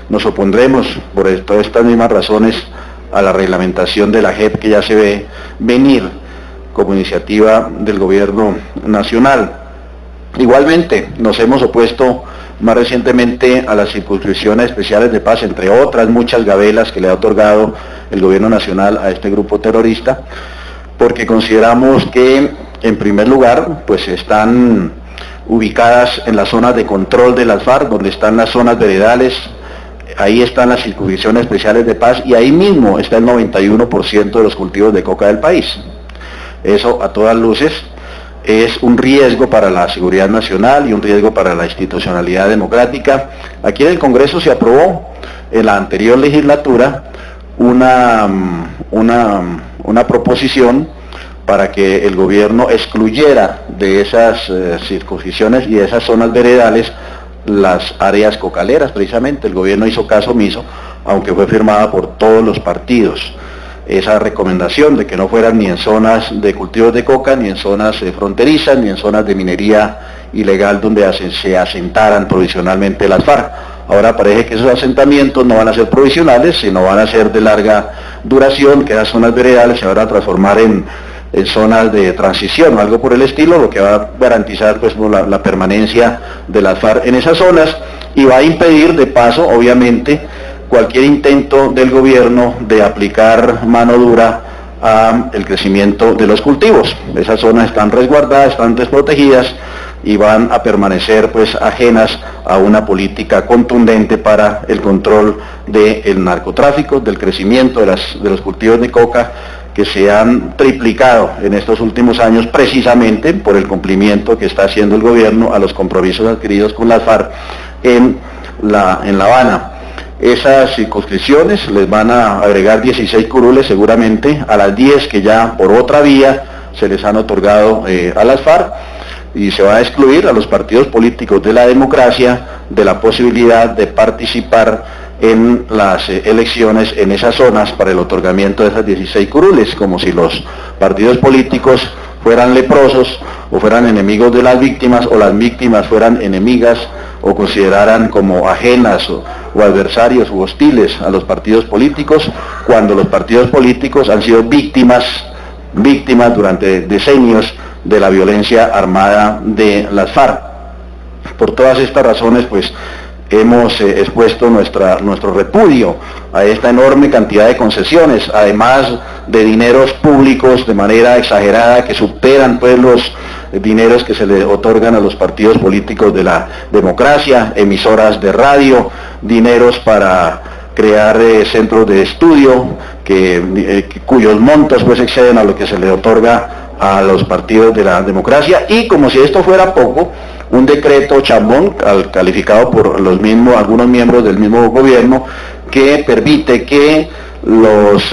Nos opondremos por todas estas mismas razones a la reglamentación de la JEP, que ya se ve venir como iniciativa del gobierno nacional. Igualmente nos hemos opuesto más recientemente a las circunscripciones especiales de paz, entre otras muchas gabelas que le ha otorgado el gobierno nacional a este grupo terrorista, porque consideramos que, en primer lugar, pues están ubicadas en las zonas de control de las FARC, donde están las zonas veredales, ahí están las circunscripciones especiales de paz, y ahí mismo está el 91% de los cultivos de coca del país. Eso, a todas luces, es un riesgo para la seguridad nacional y un riesgo para la institucionalidad democrática. Aquí en el Congreso se aprobó en la anterior legislatura una proposición para que el gobierno excluyera de esas circunscripciones y de esas zonas veredales las áreas cocaleras. Precisamente el gobierno hizo caso omiso, aunque fue firmada por todos los partidos, esa recomendación de que no fueran ni en zonas de cultivos de coca, ni en zonas fronterizas, ni en zonas de minería ilegal donde se asentaran provisionalmente las FARC. Ahora parece que esos asentamientos no van a ser provisionales, sino van a ser de larga duración, que esas zonas veredales se van a transformar en zonas de transición o algo por el estilo, lo que va a garantizar pues la permanencia de las FARC en esas zonas, y va a impedir de paso, obviamente, cualquier intento del gobierno de aplicar mano dura al crecimiento de los cultivos. Esas zonas están resguardadas, están desprotegidas y van a permanecer pues ajenas a una política contundente para el control del narcotráfico, del crecimiento de los cultivos de coca, que se han triplicado en estos últimos años precisamente por el cumplimiento que está haciendo el gobierno a los compromisos adquiridos con las FARC en La Habana. Esas circunscripciones les van a agregar 16 curules seguramente a las 10 que ya por otra vía se les han otorgado a las FARC, y se va a excluir a los partidos políticos de la democracia de la posibilidad de participar en las elecciones en esas zonas para el otorgamiento de esas 16 curules, como si los partidos políticos fueran leprosos o fueran enemigos de las víctimas, o las víctimas fueran enemigas o consideraran como ajenas o adversarios u hostiles a los partidos políticos, cuando los partidos políticos han sido víctimas durante decenios de la violencia armada de las FARC. Por todas estas razones, pues, hemos expuesto nuestro repudio a esta enorme cantidad de concesiones, además de dineros públicos de manera exagerada que superan pues los dineros que se le otorgan a los partidos políticos de la democracia, emisoras de radio, dineros para crear centros de estudio cuyos montos pues exceden a lo que se le otorga a los partidos de la democracia, y como si esto fuera poco, un decreto chambón calificado por algunos miembros del mismo gobierno, que permite que los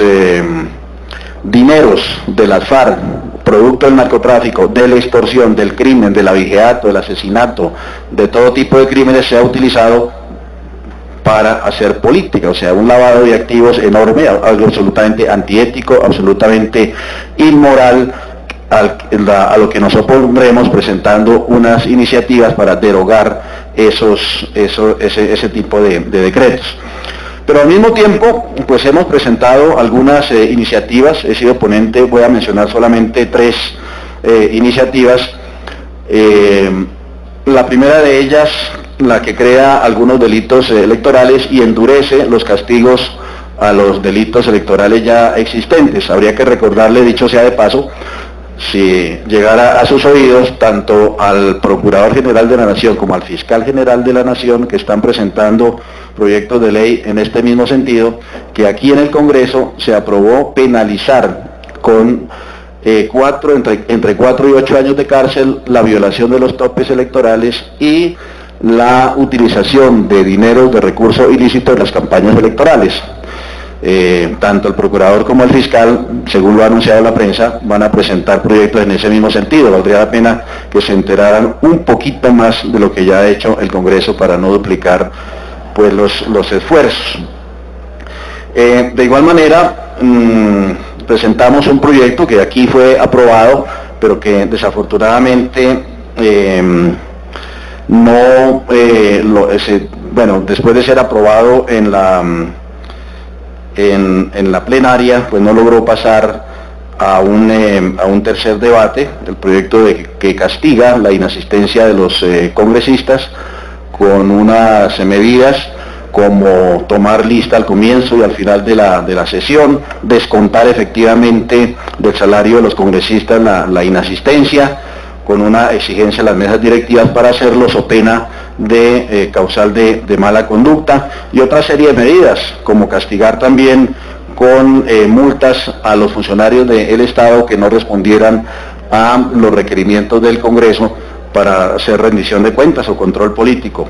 dineros de las FARC, producto del narcotráfico, de la extorsión, del crimen, del abigeato, del asesinato, de todo tipo de crímenes, sea utilizado para hacer política, o sea, un lavado de activos enorme, algo absolutamente antiético, absolutamente inmoral, a lo que nos opondremos presentando unas iniciativas para derogar ese tipo de decretos. Pero al mismo tiempo, pues hemos presentado algunas iniciativas, he sido ponente, voy a mencionar solamente 3 iniciativas. La primera de ellas, la que crea algunos delitos electorales y endurece los castigos a los delitos electorales ya existentes. Habría que recordarle, dicho sea de paso, si llegara a sus oídos, tanto al Procurador General de la Nación como al Fiscal General de la Nación, que están presentando proyectos de ley en este mismo sentido, que aquí en el Congreso se aprobó penalizar con entre 4 y 8 años de cárcel la violación de los topes electorales y la utilización de dineros de recurso ilícito en las campañas electorales. Tanto el procurador como el fiscal, según lo ha anunciado la prensa, van a presentar proyectos en ese mismo sentido. Valdría la pena que se enteraran un poquito más de lo que ya ha hecho el Congreso para no duplicar pues los esfuerzos. De igual manera, presentamos un proyecto que aquí fue aprobado, pero que desafortunadamente después de ser aprobado en la plenaria, pues no logró pasar a un tercer debate, el proyecto que castiga la inasistencia de los congresistas con unas medidas como tomar lista al comienzo y al final de la sesión, descontar efectivamente del salario de los congresistas la inasistencia, con una exigencia a las mesas directivas para hacerlo so pena de causal de mala conducta, y otra serie de medidas, como castigar también con multas a los funcionarios del Estado que no respondieran a los requerimientos del Congreso para hacer rendición de cuentas o control político.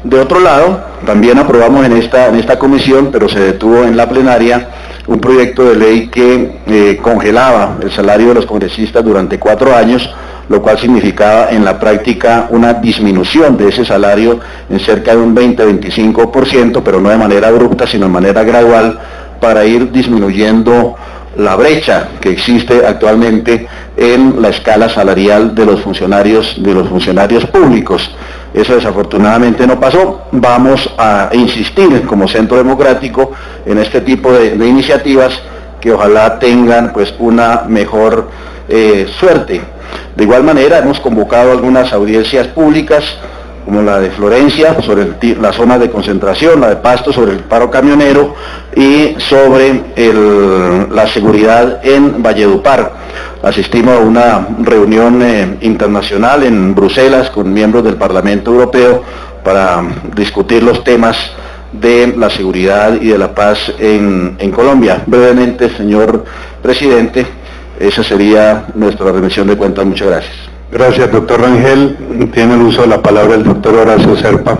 De otro lado, también aprobamos en esta comisión, pero se detuvo en la plenaria, un proyecto de ley que congelaba el salario de los congresistas durante 4 años, lo cual significaba en la práctica una disminución de ese salario en cerca de un 20-25%, pero no de manera abrupta, sino de manera gradual, para ir disminuyendo la brecha que existe actualmente en la escala salarial de los funcionarios públicos. Eso desafortunadamente no pasó. Vamos a insistir como Centro Democrático en este tipo de iniciativas que ojalá tengan pues una mejor suerte. De igual manera hemos convocado algunas audiencias públicas, como la de Florencia, sobre la zona de concentración, la de Pasto, sobre el paro camionero, y sobre la seguridad en Valledupar. Asistimos a una reunión internacional en Bruselas con miembros del Parlamento Europeo para discutir los temas de la seguridad y de la paz en Colombia. Brevemente, señor presidente, esa sería nuestra rendición de cuentas. Muchas gracias. Gracias, doctor Rangel. Tiene el uso de la palabra el doctor Horacio Serpa.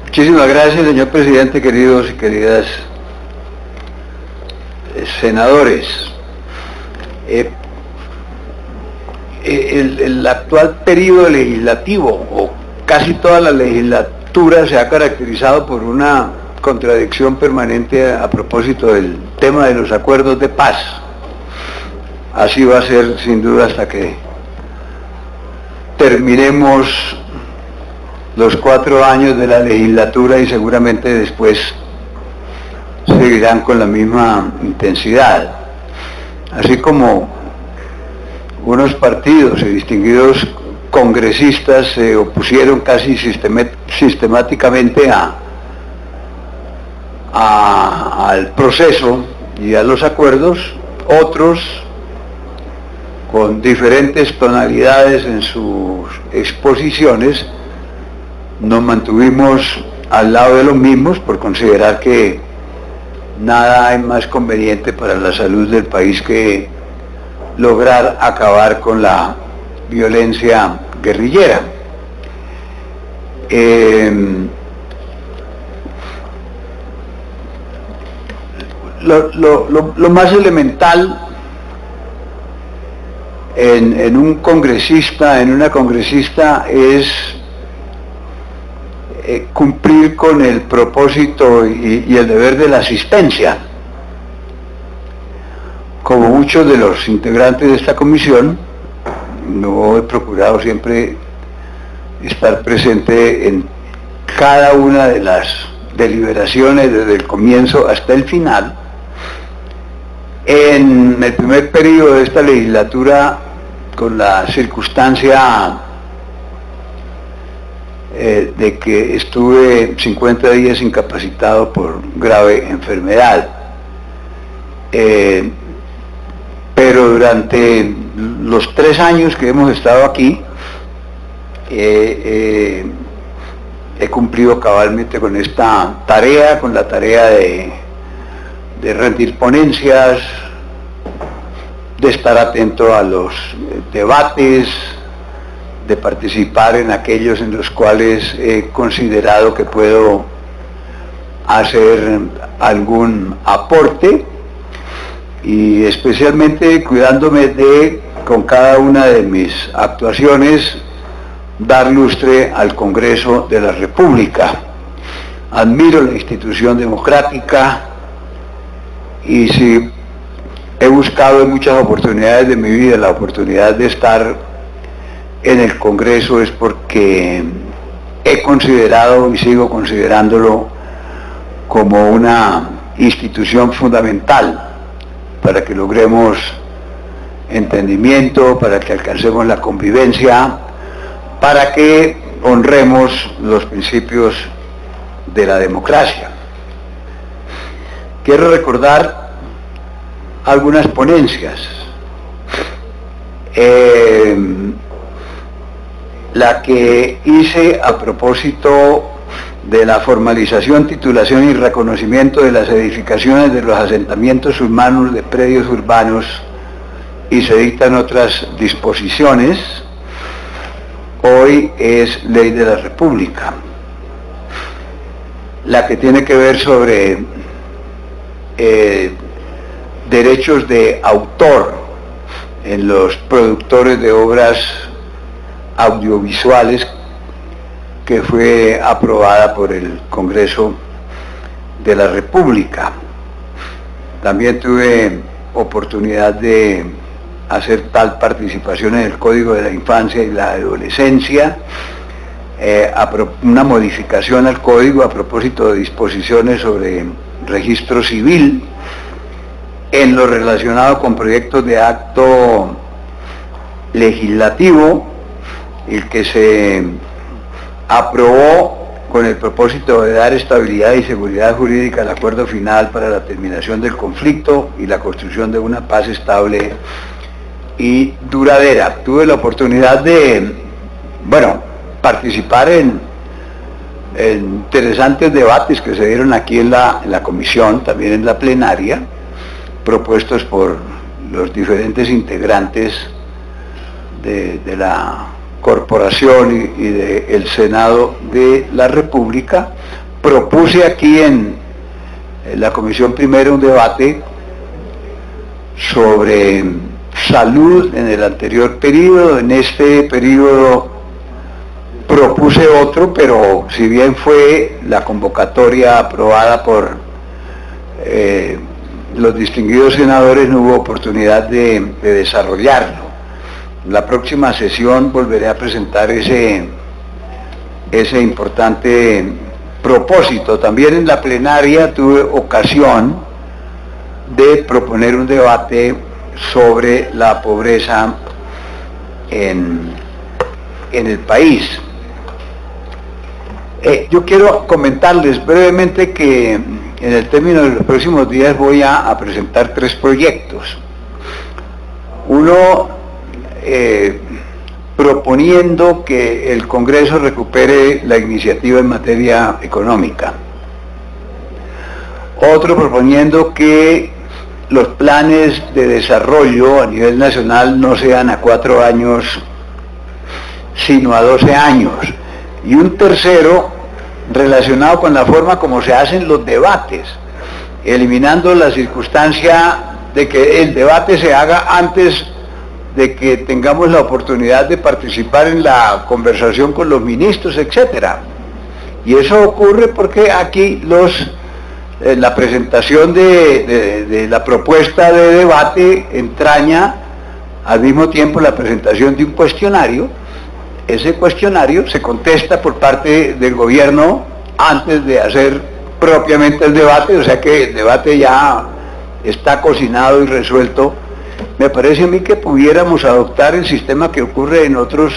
Muchísimas gracias, señor presidente, queridos y queridas senadores. el actual periodo legislativo, o casi toda la legislatura, se ha caracterizado por una contradicción permanente a propósito del tema de los acuerdos de paz. Así va a ser sin duda hasta que terminemos los 4 años de la legislatura, y seguramente después seguirán con la misma intensidad. Así como unos partidos y distinguidos congresistas se opusieron casi sistemáticamente al proceso y a los acuerdos, otros, con diferentes tonalidades en sus exposiciones, nos mantuvimos al lado de los mismos por considerar que nada es más conveniente para la salud del país que lograr acabar con la violencia guerrillera. Lo más elemental en un congresista, en una congresista, es cumplir con el propósito y el deber de la asistencia. Como muchos de los integrantes de esta comisión, no he procurado siempre estar presente en cada una de las deliberaciones desde el comienzo hasta el final. En el primer periodo de esta legislatura, con la circunstancia de que estuve 50 días incapacitado por grave enfermedad, pero durante los 3 años que hemos estado aquí, he cumplido cabalmente con esta tarea, con la tarea de rendir ponencias, de estar atento a los debates, de participar en aquellos en los cuales he considerado que puedo hacer algún aporte, y especialmente cuidándome de, con cada una de mis actuaciones, dar lustre al Congreso de la República. Admiro la institución democrática, y si he buscado en muchas oportunidades de mi vida la oportunidad de estar en el Congreso, es porque he considerado y sigo considerándolo como una institución fundamental para que logremos entendimiento, para que alcancemos la convivencia, para que honremos los principios de la democracia. Quiero recordar algunas ponencias. La que hice a propósito de la formalización, titulación y reconocimiento de las edificaciones de los asentamientos humanos de predios urbanos, y se dictan otras disposiciones, hoy es ley de la República. La que tiene que ver sobre derechos de autor en los productores de obras audiovisuales, que fue aprobada por el Congreso de la República. También tuve oportunidad de hacer tal participación en el Código de la Infancia y la Adolescencia, una modificación al Código a propósito de disposiciones sobre registro civil, en lo relacionado con proyectos de acto legislativo, el que se aprobó con el propósito de dar estabilidad y seguridad jurídica al acuerdo final para la terminación del conflicto y la construcción de una paz estable y duradera. Tuve la oportunidad de, participar en interesantes debates que se dieron aquí en la comisión, también en la plenaria, propuestos por los diferentes integrantes de la Corporación y del Senado de la República. Propuse aquí en la Comisión Primera un debate sobre salud en el anterior periodo. En este periodo propuse otro, pero si bien fue la convocatoria aprobada por los distinguidos senadores, no hubo oportunidad de desarrollarlo. La próxima sesión volveré a presentar ese importante propósito. También en la plenaria tuve ocasión de proponer un debate sobre la pobreza en el país. Yo quiero comentarles brevemente que en el término de los próximos días voy a presentar 3 proyectos. Uno proponiendo que el Congreso recupere la iniciativa en materia económica. Otro proponiendo que los planes de desarrollo a nivel nacional no sean a 4 años, sino a 12 años. Y un tercero relacionado con la forma como se hacen los debates, eliminando la circunstancia de que el debate se haga antes de que tengamos la oportunidad de participar en la conversación con los ministros, etcétera. Y eso ocurre porque aquí la presentación de la propuesta de debate entraña al mismo tiempo la presentación de un cuestionario. Ese cuestionario se contesta por parte del gobierno antes de hacer propiamente el debate, o sea que el debate ya está cocinado y resuelto. Me parece a mí que pudiéramos adoptar el sistema que ocurre en otros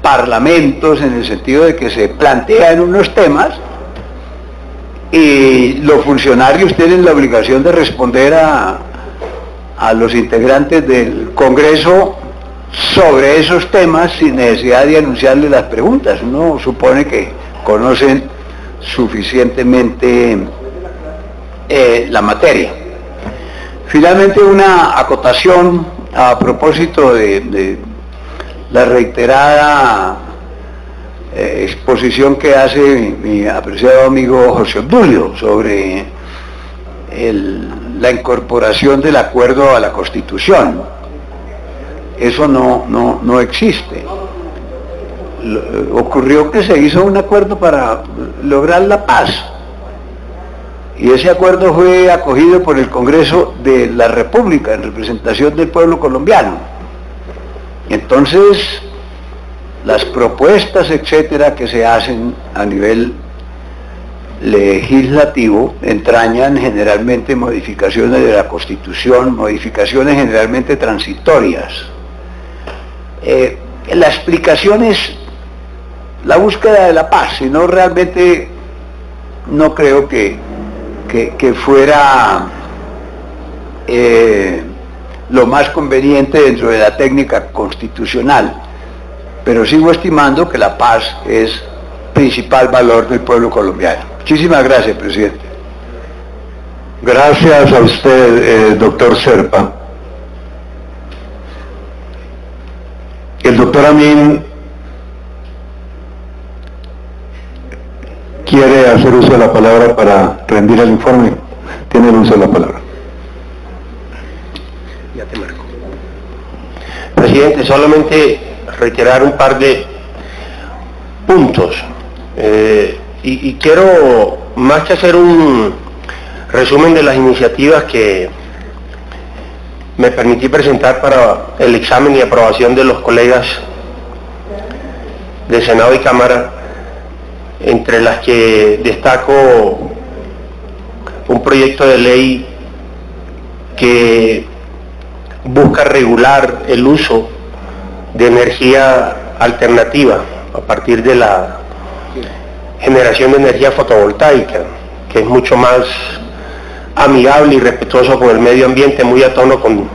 parlamentos, en el sentido de que se plantean unos temas y los funcionarios tienen la obligación de responder a los integrantes del Congreso sobre esos temas sin necesidad de anunciarles las preguntas. Uno supone que conocen suficientemente la materia. Finalmente, una acotación a propósito de la reiterada exposición que hace mi apreciado amigo José Obdulio sobre la incorporación del acuerdo a la Constitución. Eso no existe. Ocurrió que se hizo un acuerdo para lograr la paz, y ese acuerdo fue acogido por el Congreso de la República en representación del pueblo colombiano. Entonces, las propuestas, etcétera, que se hacen a nivel legislativo entrañan generalmente modificaciones de la Constitución, modificaciones generalmente transitorias. La explicación es la búsqueda de la paz, sino realmente no creo que fuera lo más conveniente dentro de la técnica constitucional, pero sigo estimando que la paz es principal valor del pueblo colombiano. Muchísimas gracias, presidente. Gracias a usted, doctor Serpa. El doctor Amin quiere hacer uso de la palabra para rendir el informe. Tiene el uso de la palabra. Ya te marco. Presidente, solamente reiterar un par de puntos. Y quiero, más que hacer un resumen de las iniciativas que me permití presentar para el examen y aprobación de los colegas de Senado y Cámara, entre las que destaco un proyecto de ley que busca regular el uso de energía alternativa a partir de la generación de energía fotovoltaica, que es mucho más amigable y respetuoso con el medio ambiente, muy a tono con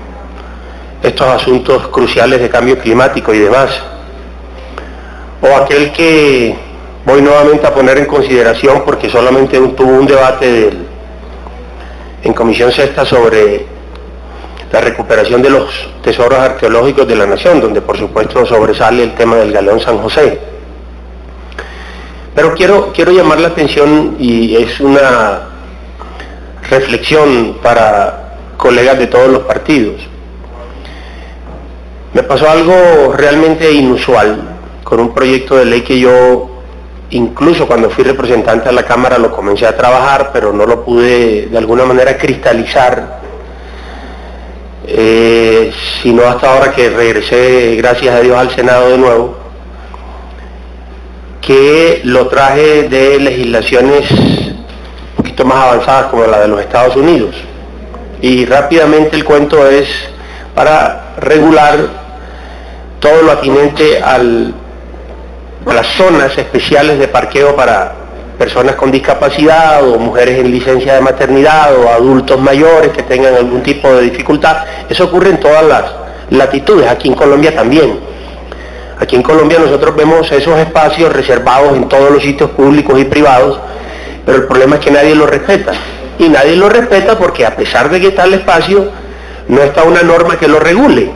estos asuntos cruciales de cambio climático y demás. O aquel que voy nuevamente a poner en consideración porque solamente tuvo un debate en Comisión Sexta sobre la recuperación de los tesoros arqueológicos de la nación, donde por supuesto sobresale el tema del Galeón San José. Pero quiero llamar la atención, y es una reflexión para colegas de todos los partidos. Me pasó algo realmente inusual con un proyecto de ley que yo, incluso cuando fui representante de la Cámara, lo comencé a trabajar, pero no lo pude de alguna manera cristalizar, sino hasta ahora que regresé, gracias a Dios, al Senado de nuevo, que lo traje de legislaciones un poquito más avanzadas como la de los Estados Unidos. Y rápidamente el cuento es para regular todo lo atinente a las zonas especiales de parqueo para personas con discapacidad o mujeres en licencia de maternidad o adultos mayores que tengan algún tipo de dificultad. Eso ocurre en todas las latitudes, aquí en Colombia también. Aquí en Colombia nosotros vemos esos espacios reservados en todos los sitios públicos y privados, pero el problema es que nadie lo respeta. Y nadie lo respeta porque a pesar de que está el espacio, no está una norma que lo regule,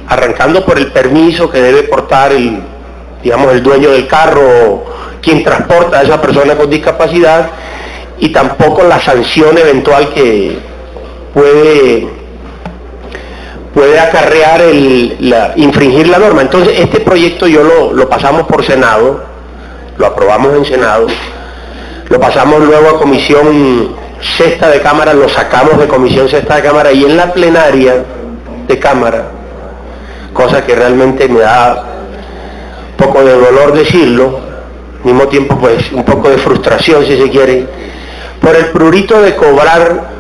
arrancando por el permiso que debe portar el dueño del carro o quien transporta a esa persona con discapacidad, y tampoco la sanción eventual que puede acarrear infringir la norma. Entonces este proyecto yo lo pasamos por Senado, lo aprobamos en Senado, lo pasamos luego a Comisión Sexta de Cámara, lo sacamos de Comisión Sexta de Cámara, y en la plenaria de Cámara, cosa que realmente me da un poco de dolor decirlo, al mismo tiempo pues un poco de frustración si se quiere, por el prurito de cobrar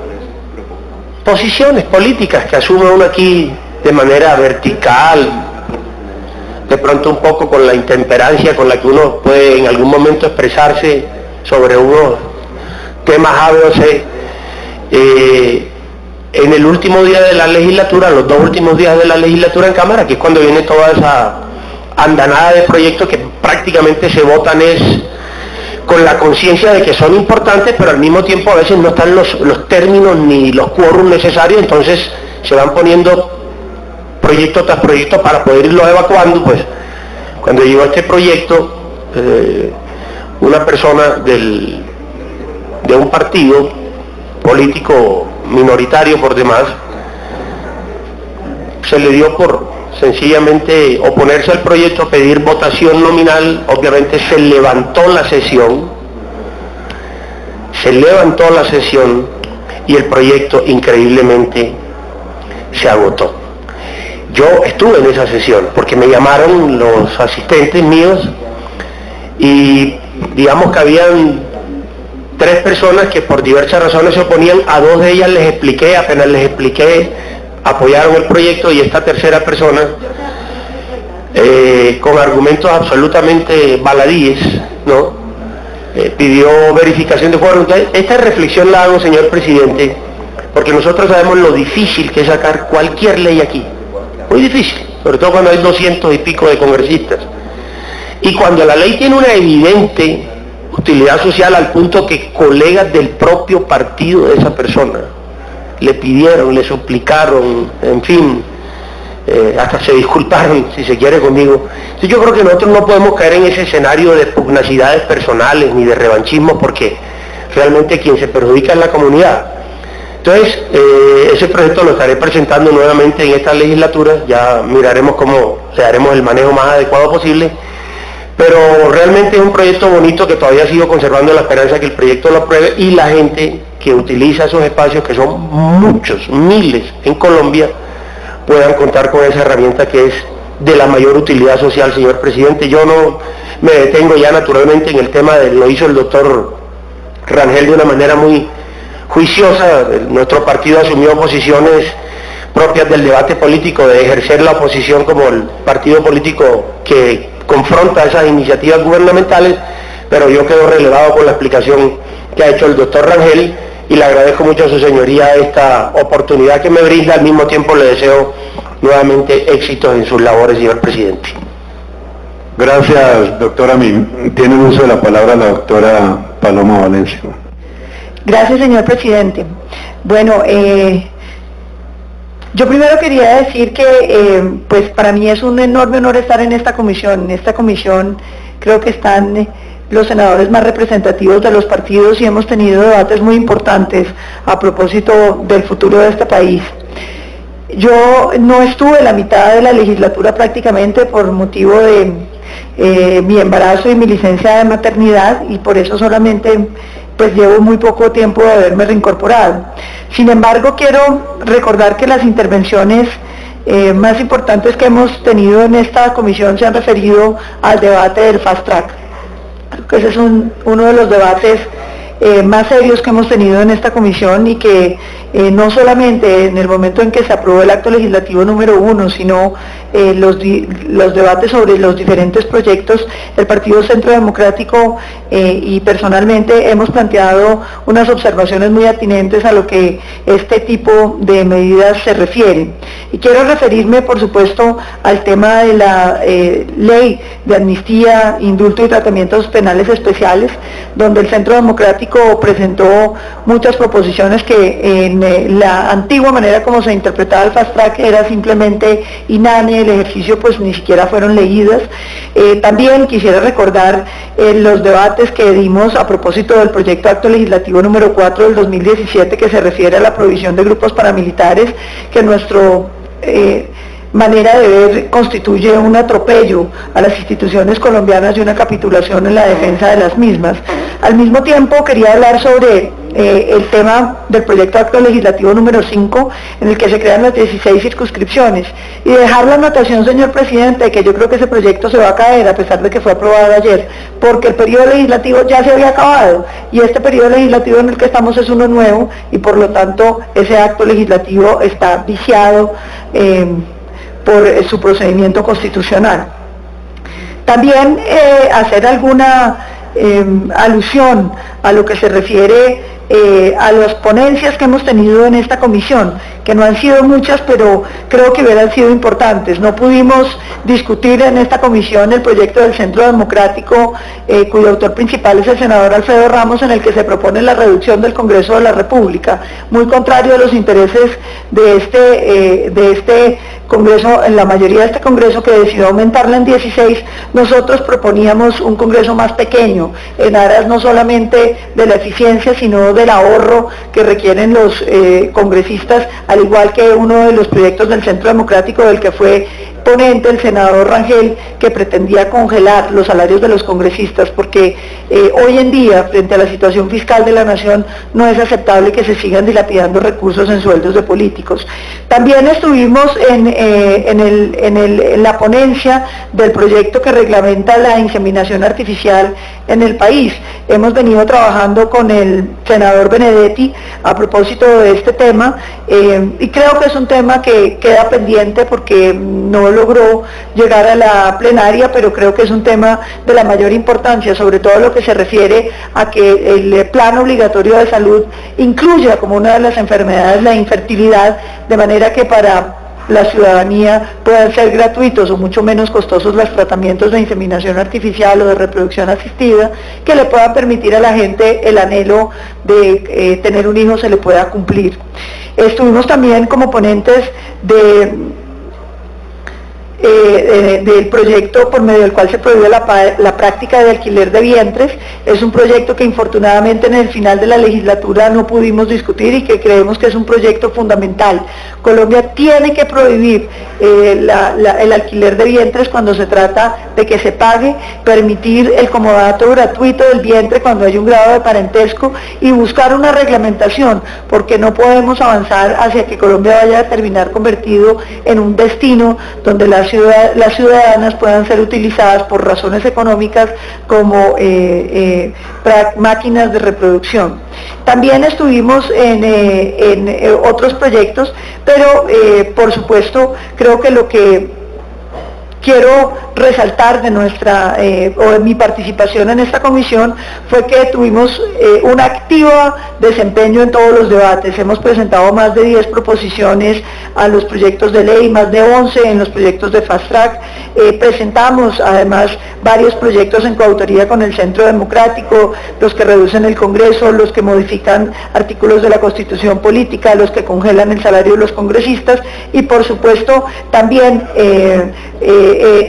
posiciones políticas que asume uno aquí de manera vertical, de pronto un poco con la intemperancia con la que uno puede en algún momento expresarse sobre unos temas A, B o C. En el último día de la legislatura, los 2 últimos días de la legislatura en Cámara, que es cuando viene toda esa andanada de proyectos que prácticamente se votan es con la conciencia de que son importantes, pero al mismo tiempo a veces no están los términos ni los quórums necesarios, entonces se van poniendo proyecto tras proyecto para poder irlos evacuando. Pues cuando llegó este proyecto, una persona de un partido político minoritario por demás, se le dio por sencillamente oponerse al proyecto, pedir votación nominal. Obviamente se levantó la sesión y el proyecto increíblemente se agotó. Yo estuve en esa sesión porque me llamaron los asistentes míos y digamos que habían 3 personas que por diversas razones se oponían. A 2 de ellas les expliqué, apenas les expliqué, apoyaron el proyecto, y esta tercera persona, con argumentos absolutamente baladíes, ¿no? Pidió verificación de quórum. Esta reflexión la hago, señor presidente, porque nosotros sabemos lo difícil que es sacar cualquier ley aquí, muy difícil, sobre todo cuando hay 200 y pico de congresistas, y cuando la ley tiene una evidente utilidad social al punto que colegas del propio partido de esa persona le pidieron, le suplicaron, en fin, hasta se disculparon, si se quiere, conmigo. Entonces yo creo que nosotros no podemos caer en ese escenario de pugnacidades personales ni de revanchismo, porque realmente quien se perjudica es la comunidad. Entonces ese proyecto lo estaré presentando nuevamente en esta legislatura, ya miraremos cómo le daremos el manejo más adecuado posible, pero realmente es un proyecto bonito que todavía sigo conservando la esperanza que el proyecto lo apruebe, y la gente que utiliza esos espacios, que son muchos, miles en Colombia, puedan contar con esa herramienta que es de la mayor utilidad social, señor presidente. Yo no me detengo ya naturalmente en el tema lo hizo el doctor Rangel de una manera muy juiciosa. Nuestro partido asumió posiciones propias del debate político, de ejercer la oposición como el partido político que confronta esas iniciativas gubernamentales, pero yo quedo relevado por la explicación que ha hecho el doctor Rangel, y le agradezco mucho a su señoría esta oportunidad que me brinda. Al mismo tiempo le deseo nuevamente éxitos en sus labores, señor presidente. Gracias, doctora Mim. Tiene uso de la palabra la doctora Paloma Valencia. Gracias, señor presidente. Bueno, yo primero quería decir que pues para mí es un enorme honor estar en esta comisión. En esta comisión creo que están los senadores más representativos de los partidos y hemos tenido debates muy importantes a propósito del futuro de este país. Yo no estuve la mitad de la legislatura prácticamente por motivo de mi embarazo y mi licencia de maternidad, y por eso solamente pues llevo muy poco tiempo de haberme reincorporado. Sin embargo, quiero recordar que las intervenciones más importantes que hemos tenido en esta comisión se han referido al debate del Fast Track. Creo que ese es uno de los debates más serios que hemos tenido en esta comisión, y que no solamente en el momento en que se aprobó el acto legislativo número 1, sino los debates sobre los diferentes proyectos, el Partido Centro Democrático y personalmente hemos planteado unas observaciones muy atinentes a lo que este tipo de medidas se refieren. Y quiero referirme, por supuesto, al tema de la ley de amnistía, indulto y tratamientos penales especiales, donde el Centro Democrático presentó muchas proposiciones que en la antigua manera como se interpretaba el Fast Track era simplemente inane, el ejercicio pues ni siquiera fueron leídas. También quisiera recordar los debates que dimos a propósito del proyecto acto legislativo número 4 del 2017, que se refiere a la provisión de grupos paramilitares, que nuestro manera de ver constituye un atropello a las instituciones colombianas y una capitulación en la defensa de las mismas. Al mismo tiempo quería hablar sobre el tema del proyecto acto legislativo número 5, en el que se crean las 16 circunscripciones, y dejar la anotación, señor presidente, que yo creo que ese proyecto se va a caer a pesar de que fue aprobado ayer, porque el periodo legislativo ya se había acabado, y este periodo legislativo en el que estamos es uno nuevo, y por lo tanto ese acto legislativo está viciado por su procedimiento constitucional. También hacer alguna alusión a lo que se refiere a las ponencias que hemos tenido en esta comisión, que no han sido muchas, pero creo que hubieran sido importantes. No pudimos discutir en esta comisión el proyecto del Centro Democrático, cuyo autor principal es el senador Alfredo Ramos, en el que se propone la reducción del Congreso de la República, muy contrario a los intereses de este Congreso, en la mayoría de este Congreso, que decidió aumentarla en 16, nosotros proponíamos un Congreso más pequeño, en aras no solamente de la eficiencia, sino del ahorro que requieren los congresistas, al igual que uno de los proyectos del Centro Democrático, del que fue ponente el senador Rangel, que pretendía congelar los salarios de los congresistas, porque hoy en día, frente a la situación fiscal de la nación, no es aceptable que se sigan dilapidando recursos en sueldos de políticos. También estuvimos en la ponencia del proyecto que reglamenta la inseminación artificial en el país. Hemos venido trabajando con el senador Benedetti a propósito de este tema, y creo que es un tema que queda pendiente porque no logró llegar a la plenaria, pero creo que es un tema de la mayor importancia, sobre todo lo que se refiere a que el plan obligatorio de salud incluya como una de las enfermedades la infertilidad, de manera que para la ciudadanía puedan ser gratuitos o mucho menos costosos los tratamientos de inseminación artificial o de reproducción asistida, que le puedan permitir a la gente el anhelo de tener un hijo se le pueda cumplir. Estuvimos también como ponentes del proyecto por medio del cual se prohíbe la práctica de alquiler de vientres. Es un proyecto que infortunadamente en el final de la legislatura no pudimos discutir y que creemos que es un proyecto fundamental. Colombia tiene que prohibir el alquiler de vientres cuando se trata de que se pague, permitir el comodato gratuito del vientre cuando hay un grado de parentesco y buscar una reglamentación, porque no podemos avanzar hacia que Colombia vaya a terminar convertido en un destino donde las ciudadanas puedan ser utilizadas por razones económicas como máquinas de reproducción. También estuvimos en otros proyectos, pero por supuesto creo que lo que quiero resaltar de mi participación en esta comisión fue que tuvimos un activo desempeño en todos los debates. Hemos presentado más de 10 proposiciones a los proyectos de ley, más de 11 en los proyectos de Fast Track. Presentamos además varios proyectos en coautoría con el Centro Democrático, los que reducen el Congreso, los que modifican artículos de la Constitución Política, los que congelan el salario de los congresistas, y por supuesto también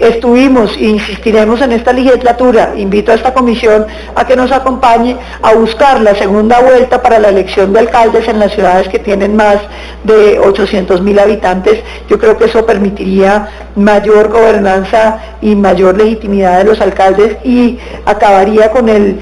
estuvimos e insistiremos en esta legislatura. Invito a esta comisión a que nos acompañe a buscar la segunda vuelta para la elección de alcaldes en las ciudades que tienen más de 800.000 habitantes. Yo creo que eso permitiría mayor gobernanza y mayor legitimidad de los alcaldes y acabaría con el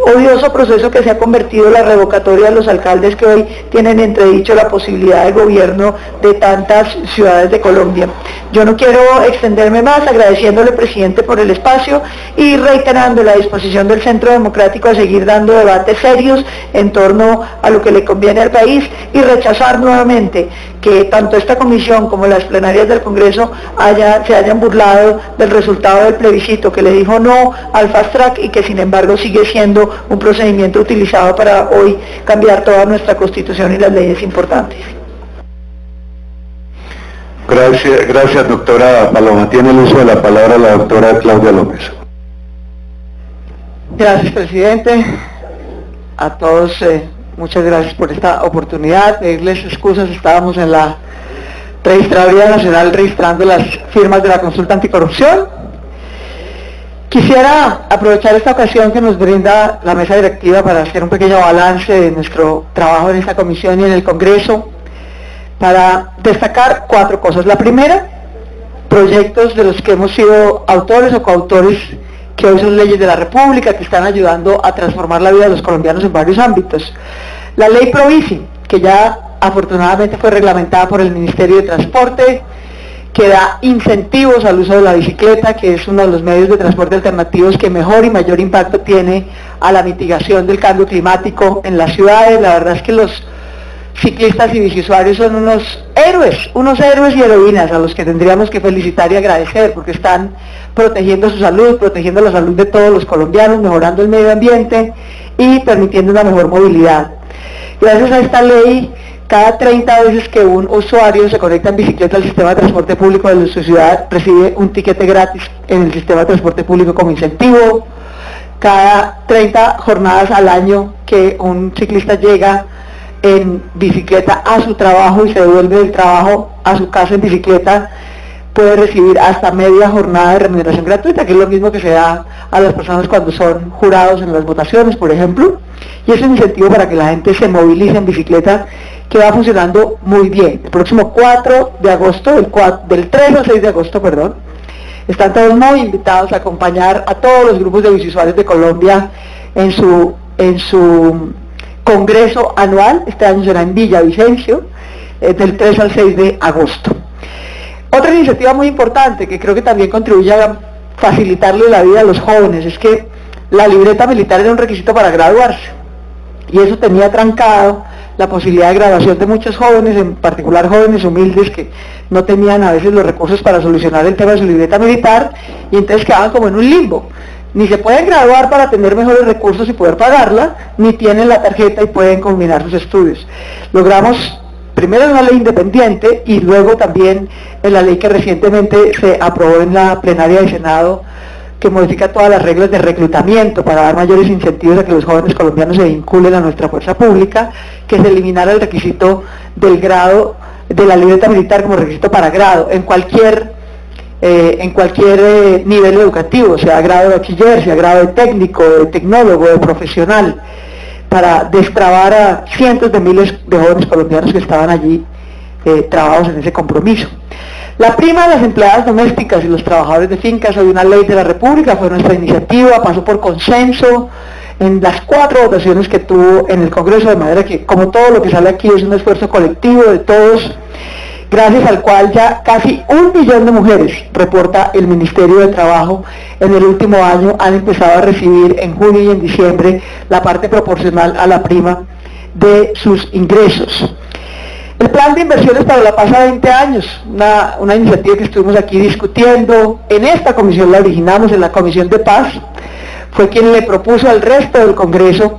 odioso proceso que se ha convertido la revocatoria de los alcaldes que hoy tienen entredicho la posibilidad de gobierno de tantas ciudades de Colombia. Yo no quiero extenderme más, agradeciéndole, presidente, por el espacio y reiterando la disposición del Centro Democrático a seguir dando debates serios en torno a lo que le conviene al país y rechazar nuevamente que tanto esta comisión como las plenarias del Congreso se hayan burlado del resultado del plebiscito que le dijo no al fast track y que sin embargo sigue siendo un procedimiento utilizado para hoy cambiar toda nuestra Constitución y las leyes importantes. Gracias, doctora Paloma. Tiene el uso de la palabra la doctora Claudia López. Gracias, presidente. A todos, muchas gracias por esta oportunidad. Pedirles excusas, estábamos en la Registraduría Nacional registrando las firmas de la consulta anticorrupción. Quisiera aprovechar esta ocasión que nos brinda la mesa directiva para hacer un pequeño balance de nuestro trabajo en esta comisión y en el Congreso, para destacar 4 cosas. La primera, proyectos de los que hemos sido autores o coautores, que hoy son leyes de la República, que están ayudando a transformar la vida de los colombianos en varios ámbitos. La ley ProBici, que ya afortunadamente fue reglamentada por el Ministerio de Transporte, que da incentivos al uso de la bicicleta, que es uno de los medios de transporte alternativos que mejor y mayor impacto tiene a la mitigación del cambio climático en las ciudades. La verdad es que los ciclistas y biciusuarios son unos héroes y heroínas a los que tendríamos que felicitar y agradecer, porque están protegiendo su salud, protegiendo la salud de todos los colombianos, mejorando el medio ambiente y permitiendo una mejor movilidad. Gracias a esta ley, cada 30 veces que un usuario se conecta en bicicleta al sistema de transporte público de su ciudad, recibe un tiquete gratis en el sistema de transporte público como incentivo. Cada 30 jornadas al año que un ciclista llega en bicicleta a su trabajo y se devuelve del trabajo a su casa en bicicleta, puede recibir hasta media jornada de remuneración gratuita, que es lo mismo que se da a las personas cuando son jurados en las votaciones, por ejemplo. Y es un incentivo para que la gente se movilice en bicicleta, que va funcionando muy bien. El próximo 4 de agosto, del 3 al 6 de agosto, perdón, están todos muy invitados a acompañar a todos los grupos de biciusuarios de Colombia en su congreso anual. Este año será en Villavicencio, del 3 al 6 de agosto. Otra iniciativa muy importante que creo que también contribuye a facilitarle la vida a los jóvenes es que la libreta militar era un requisito para graduarse, y eso tenía trancado la posibilidad de graduación de muchos jóvenes, en particular jóvenes humildes que no tenían a veces los recursos para solucionar el tema de su libreta militar, y entonces quedaban como en un limbo. Ni se pueden graduar para tener mejores recursos y poder pagarla, ni tienen la tarjeta y pueden combinar sus estudios. Logramos primero en una ley independiente y luego también en la ley que recientemente se aprobó en la plenaria del Senado, que modifica todas las reglas de reclutamiento para dar mayores incentivos a que los jóvenes colombianos se vinculen a nuestra fuerza pública, que se eliminara el requisito del grado de la libreta militar como requisito para grado en cualquier nivel educativo, sea grado de bachiller, sea grado de técnico, de tecnólogo, de profesional, para destrabar a cientos de miles de jóvenes colombianos que estaban allí trabajados en ese compromiso. La prima de las empleadas domésticas y los trabajadores de fincas, hoy una ley de la República, fue nuestra iniciativa, pasó por consenso en las 4 votaciones que tuvo en el Congreso, de manera que, como todo lo que sale aquí, es un esfuerzo colectivo de todos, gracias al cual ya casi 1 millón de mujeres, reporta el Ministerio de Trabajo, en el último año han empezado a recibir en junio y en diciembre la parte proporcional a la prima de sus ingresos. El plan de inversiones para la paz a 20 años, una iniciativa que estuvimos aquí discutiendo, en esta comisión la originamos, en la Comisión de Paz, fue quien le propuso al resto del Congreso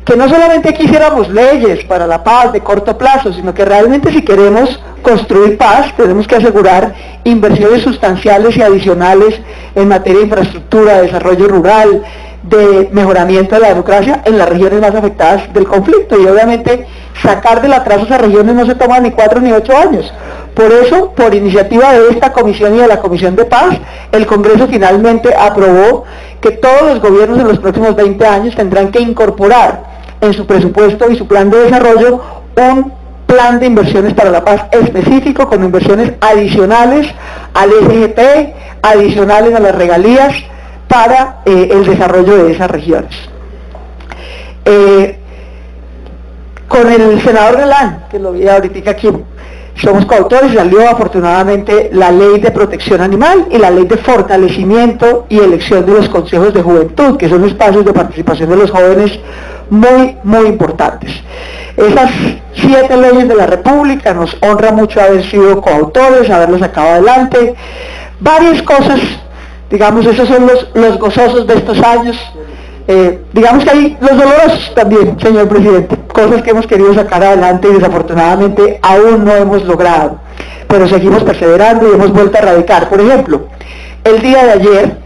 que no solamente quisiéramos leyes para la paz de corto plazo, sino que realmente si queremos construir paz, tenemos que asegurar inversiones sustanciales y adicionales en materia de infraestructura, de desarrollo rural, de mejoramiento de la democracia en las regiones más afectadas del conflicto. Y obviamente, sacar del atraso a esas regiones no se toma ni 4 ni 8 años. Por eso, por iniciativa de esta comisión y de la Comisión de Paz, el Congreso finalmente aprobó que todos los gobiernos en los próximos 20 años tendrán que incorporar en su presupuesto y su plan de desarrollo un plan de inversiones para la paz específico, con inversiones adicionales al SGP, adicionales a las regalías para el desarrollo de esas regiones. Con el senador Galán, que lo vi ahorita aquí, somos coautores, salió afortunadamente la ley de protección animal y la ley de fortalecimiento y elección de los consejos de juventud, que son espacios de participación de los jóvenes muy importantes. Esas 7 leyes de la República nos honra mucho haber sido coautores, haberlos sacado adelante. Varias cosas, digamos, esos son los gozosos de estos años. Digamos que hay los dolorosos también, señor presidente, cosas que hemos querido sacar adelante y desafortunadamente aún no hemos logrado, pero seguimos perseverando y hemos vuelto a radicar. Por ejemplo, el día de ayer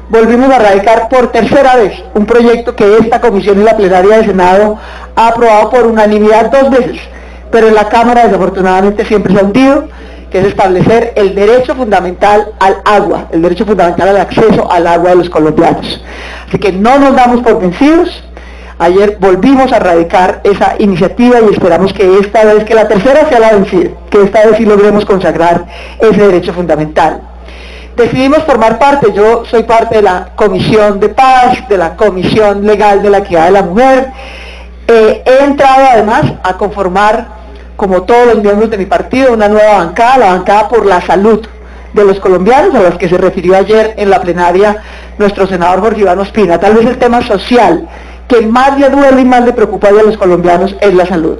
volvimos a radicar por tercera vez un proyecto que esta comisión y la plenaria del Senado ha aprobado por unanimidad 2 veces, pero en la Cámara desafortunadamente siempre se ha hundido, que es establecer el derecho fundamental al agua, el derecho fundamental al acceso al agua de los colombianos. Así que no nos damos por vencidos. Ayer volvimos a radicar esa iniciativa y esperamos que esta vez, que la tercera sea la vencida, que esta vez sí logremos consagrar ese derecho fundamental. Decidimos formar parte, yo soy parte de la Comisión de Paz, de la Comisión Legal de la Equidad de la Mujer. He entrado además a conformar, como todos los miembros de mi partido, una nueva bancada, la bancada por la salud de los colombianos, a las que se refirió ayer en la plenaria nuestro senador Jorge Iván Ospina. Tal vez el tema social que más le duele y más le preocupa a los colombianos es la salud.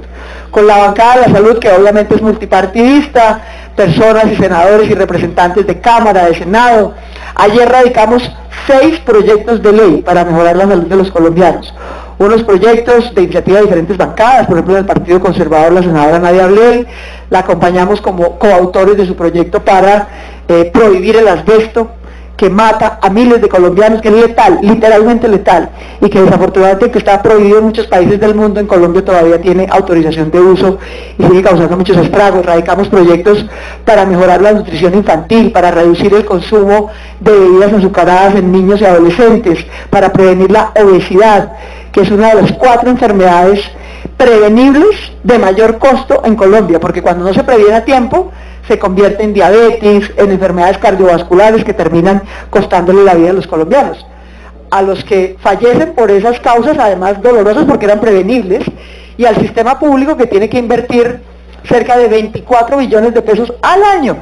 Con la bancada de la salud, que obviamente es multipartidista, personas y senadores y representantes de Cámara, de Senado. Ayer radicamos 6 proyectos de ley para mejorar la salud de los colombianos. Unos proyectos de iniciativa de diferentes bancadas, por ejemplo, del Partido Conservador, la senadora Nadia Ablel, la acompañamos como coautores de su proyecto para prohibir el asbesto, que mata a miles de colombianos, que es letal, literalmente letal, y que desafortunadamente, que está prohibido en muchos países del mundo, en Colombia todavía tiene autorización de uso y sigue causando muchos estragos. Radicamos proyectos para mejorar la nutrición infantil, para reducir el consumo de bebidas azucaradas en niños y adolescentes, para prevenir la obesidad, que es una de las 4 enfermedades prevenibles de mayor costo en Colombia, porque cuando no se previene a tiempo, se convierte en diabetes, en enfermedades cardiovasculares que terminan costándole la vida a los colombianos. A los que fallecen por esas causas, además dolorosas porque eran prevenibles, y al sistema público, que tiene que invertir cerca de 24 billones de pesos al año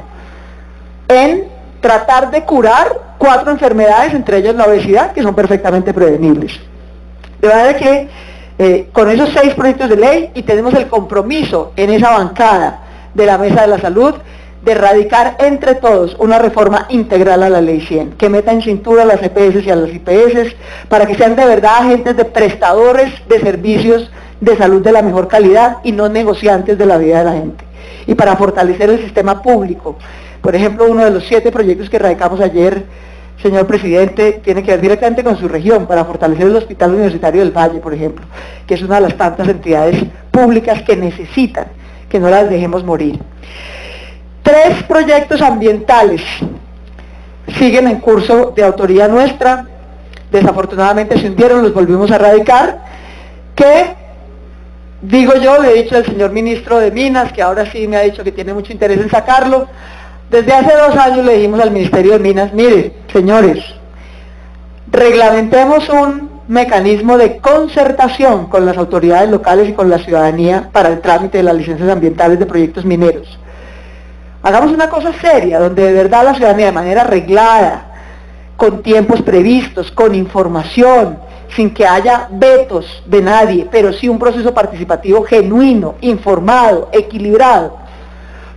en tratar de curar 4 enfermedades, entre ellas la obesidad, que son perfectamente prevenibles. De manera que con esos 6 proyectos de ley, y tenemos el compromiso en esa bancada de la Mesa de la Salud, de erradicar entre todos una reforma integral a la Ley 100, que meta en cintura a las EPS y a las IPS, para que sean de verdad agentes de prestadores de servicios de salud de la mejor calidad y no negociantes de la vida de la gente. Y para fortalecer el sistema público. Por ejemplo, uno de los 7 proyectos que radicamos ayer, señor presidente, tiene que ver directamente con su región, para fortalecer el Hospital Universitario del Valle, por ejemplo, que es una de las tantas entidades públicas que necesitan que no las dejemos morir. 3 proyectos ambientales siguen en curso de autoría nuestra, desafortunadamente se hundieron, los volvimos a radicar, que, digo yo, le he dicho al señor ministro de Minas, que ahora sí me ha dicho que tiene mucho interés en sacarlo. Desde hace 2 años le dijimos al Ministerio de Minas: mire, señores, reglamentemos un mecanismo de concertación con las autoridades locales y con la ciudadanía para el trámite de las licencias ambientales de proyectos mineros. Hagamos una cosa seria, donde de verdad la ciudadanía, de manera reglada, con tiempos previstos, con información, sin que haya vetos de nadie, pero sí un proceso participativo genuino, informado, equilibrado,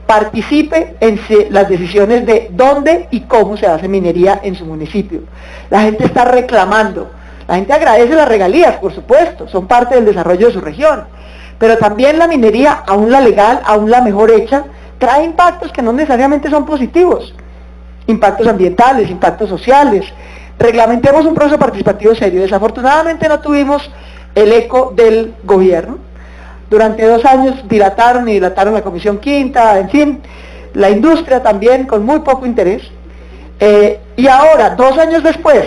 participe en las decisiones de dónde y cómo se hace minería en su municipio. La gente está reclamando, la gente agradece las regalías, por supuesto, son parte del desarrollo de su región, pero también la minería, aún la legal, aún la mejor hecha, trae impactos que no necesariamente son positivos, impactos ambientales, impactos sociales. Reglamentemos un proceso participativo serio. Desafortunadamente no tuvimos el eco del gobierno. Durante 2 años dilataron la Comisión Quinta, en fin, la industria también con muy poco interés. Y ahora, 2 años después,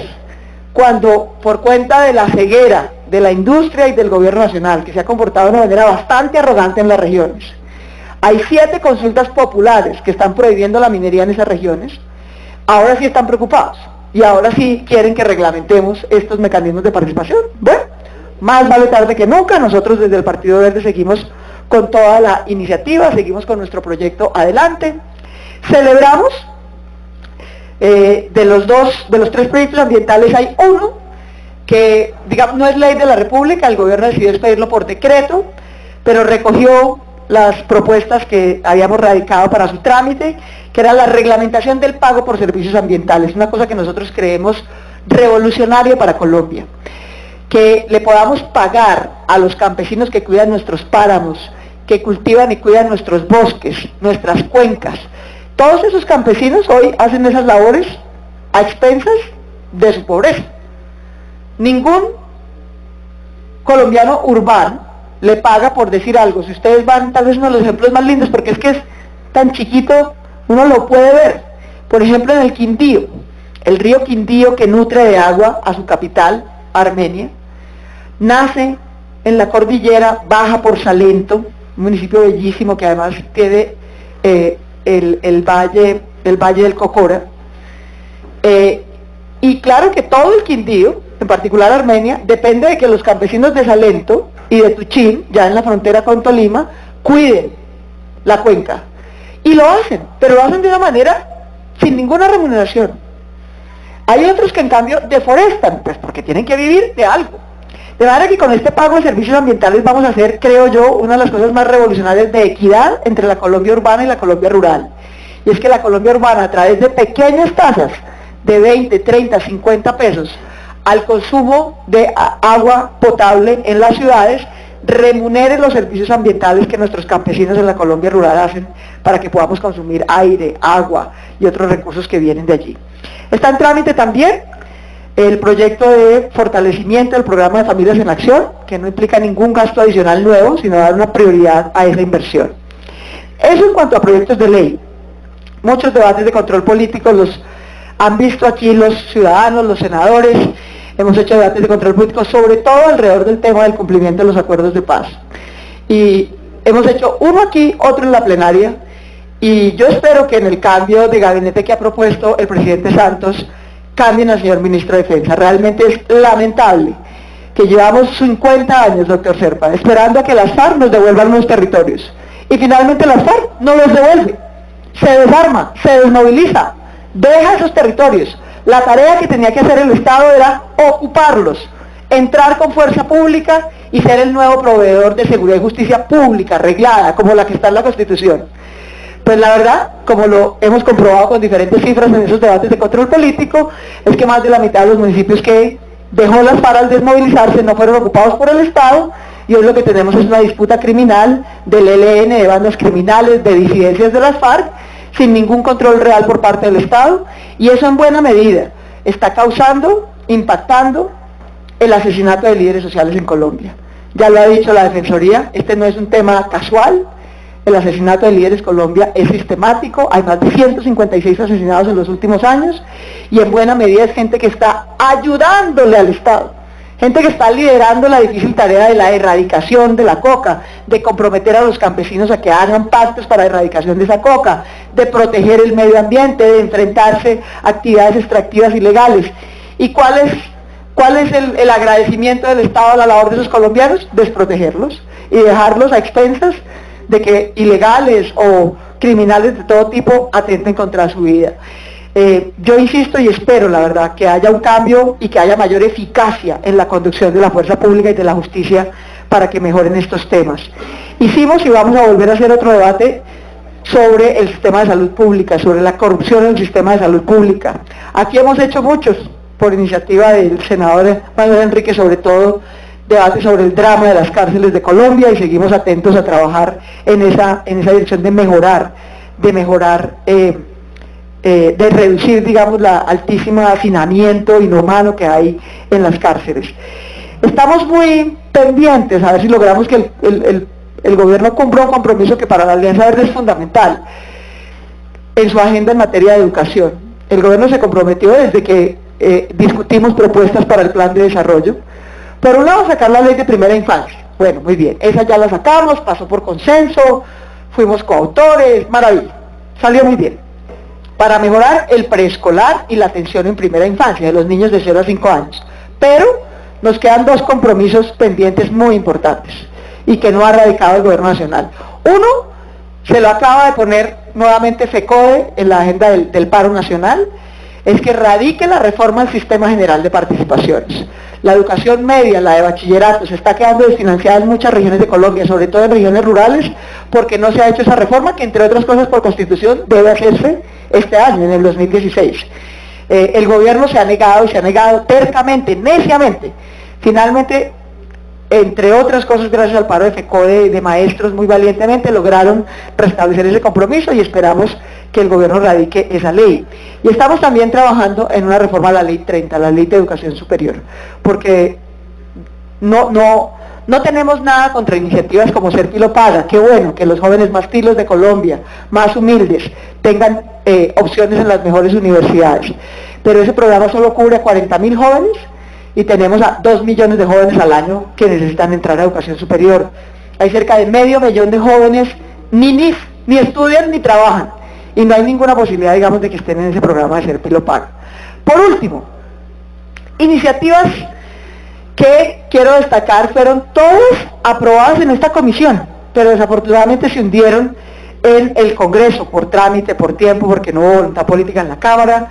cuando por cuenta de la ceguera de la industria y del gobierno nacional, que se ha comportado de una manera bastante arrogante en las regiones, hay 7 consultas populares que están prohibiendo la minería en esas regiones, ahora sí están preocupados, y ahora sí quieren que reglamentemos estos mecanismos de participación. Bueno, más vale tarde que nunca. Nosotros desde el Partido Verde seguimos con toda la iniciativa, seguimos con nuestro proyecto adelante. Celebramos, de los 3 proyectos ambientales hay uno que, digamos, no es ley de la República, el gobierno decidió expedirlo por decreto, pero recogió las propuestas que habíamos radicado para su trámite, que era la reglamentación del pago por servicios ambientales, una cosa que nosotros creemos revolucionaria para Colombia. Que le podamos pagar a los campesinos que cuidan nuestros páramos, que cultivan y cuidan nuestros bosques, nuestras cuencas. Todos esos campesinos hoy hacen esas labores a expensas de su pobreza. Ningún colombiano urbano le paga por decir algo. Si ustedes van, tal vez uno de los ejemplos más lindos, porque es que es tan chiquito, uno lo puede ver. Por ejemplo, en el Quindío, el río Quindío, que nutre de agua a su capital, Armenia, nace en la cordillera, baja por Salento, un municipio bellísimo que además tiene el valle del Cocora, y claro que todo el Quindío, en particular Armenia, depende de que los campesinos de Salento y de Tuchín, ya en la frontera con Tolima, cuiden la cuenca, y lo hacen, pero lo hacen de una manera sin ninguna remuneración. Hay otros que en cambio deforestan, pues porque tienen que vivir de algo. De manera que con este pago de servicios ambientales vamos a hacer, creo yo, una de las cosas más revolucionarias de equidad entre la Colombia urbana y la Colombia rural. Y es que la Colombia urbana, a través de pequeñas tasas de 20, 30, 50 pesos al consumo de agua potable en las ciudades, remunere los servicios ambientales que nuestros campesinos en la Colombia rural hacen para que podamos consumir aire, agua y otros recursos que vienen de allí. Está en trámite también el proyecto de fortalecimiento del programa de Familias en Acción, que no implica ningún gasto adicional nuevo, sino dar una prioridad a esa inversión. Eso en cuanto a proyectos de ley. Muchos debates de control político los han visto aquí los ciudadanos, los senadores. Hemos hecho debates de control político, sobre todo alrededor del tema del cumplimiento de los acuerdos de paz. Y hemos hecho uno aquí, otro en la plenaria, y yo espero que en el cambio de gabinete que ha propuesto el presidente Santos, cambien al señor ministro de Defensa. Realmente es lamentable que llevamos 50 años, doctor Serpa, esperando a que las FARC nos devuelvan los territorios. Y finalmente las FARC no los devuelve. Se desarma, se desmoviliza, deja esos territorios. La tarea que tenía que hacer el Estado era ocuparlos, entrar con fuerza pública y ser el nuevo proveedor de seguridad y justicia pública, reglada, como la que está en la Constitución. Pues la verdad, como lo hemos comprobado con diferentes cifras en esos debates de control político, es que más de la mitad de los municipios que dejó las FARC al desmovilizarse no fueron ocupados por el Estado, y hoy lo que tenemos es una disputa criminal del ELN, de bandas criminales, de disidencias de las FARC, sin ningún control real por parte del Estado, y eso en buena medida está causando, impactando el asesinato de líderes sociales en Colombia. Ya lo ha dicho la Defensoría, este no es un tema casual. El asesinato de líderes en Colombia es sistemático, hay más de 156 asesinados en los últimos años, y en buena medida es gente que está ayudándole al Estado, gente que está liderando la difícil tarea de la erradicación de la coca, de comprometer a los campesinos a que hagan pactos para la erradicación de esa coca, de proteger el medio ambiente, de enfrentarse a actividades extractivas ilegales. ¿Y cuál es el agradecimiento del Estado a la labor de esos colombianos? Desprotegerlos y dejarlos a expensas de que ilegales o criminales de todo tipo atenten contra su vida. Yo insisto y espero, la verdad, que haya un cambio y que haya mayor eficacia en la conducción de la fuerza pública y de la justicia para que mejoren estos temas. Hicimos y vamos a volver a hacer otro debate sobre el sistema de salud pública, sobre la corrupción en el sistema de salud pública. Aquí hemos hecho muchos, por iniciativa del senador Manuel Enrique, sobre todo, debate sobre el drama de las cárceles de Colombia, y seguimos atentos a trabajar en esa dirección de mejorar, de reducir, digamos, la altísimo hacinamiento inhumano que hay en las cárceles. Estamos muy pendientes a ver si logramos que el gobierno cumpla un compromiso que para la Alianza Verde es fundamental en su agenda en materia de educación. El gobierno se comprometió desde que discutimos propuestas para el plan de desarrollo. Por un lado, sacar la ley de primera infancia. Bueno, muy bien, esa ya la sacamos, pasó por consenso, fuimos coautores, maravilla, salió muy bien. Para mejorar el preescolar y la atención en primera infancia de los niños de 0 a 5 años. Pero nos quedan dos compromisos pendientes muy importantes y que no ha radicado el gobierno nacional. Uno, se lo acaba de poner nuevamente FECODE en la agenda del paro nacional, es que radique la reforma al sistema general de participaciones. La educación media, la de bachillerato, se está quedando desfinanciada en muchas regiones de Colombia, sobre todo en regiones rurales, porque no se ha hecho esa reforma que, entre otras cosas, por constitución debe hacerse este año, en el 2016. El gobierno se ha negado tercamente, neciamente. Finalmente, entre otras cosas, gracias al paro de FECODE y de maestros, muy valientemente lograron restablecer ese compromiso y esperamos que el gobierno radique esa ley. Y estamos también trabajando en una reforma a la Ley 30, la Ley de Educación Superior, porque no tenemos nada contra iniciativas como Ser Pilo Paga. Qué bueno que los jóvenes más pilos de Colombia, más humildes, tengan opciones en las mejores universidades. Pero ese programa solo cubre a 40.000 jóvenes y tenemos a 2 millones de jóvenes al año que necesitan entrar a educación superior. Hay cerca de 500.000 de jóvenes ni estudian ni trabajan y no hay ninguna posibilidad, digamos, de que estén en ese programa de Ser Pilo Paga. Por último, iniciativas que quiero destacar fueron todas aprobadas en esta comisión, pero desafortunadamente se hundieron en el Congreso por trámite, por tiempo, porque no hubo voluntad política en la Cámara.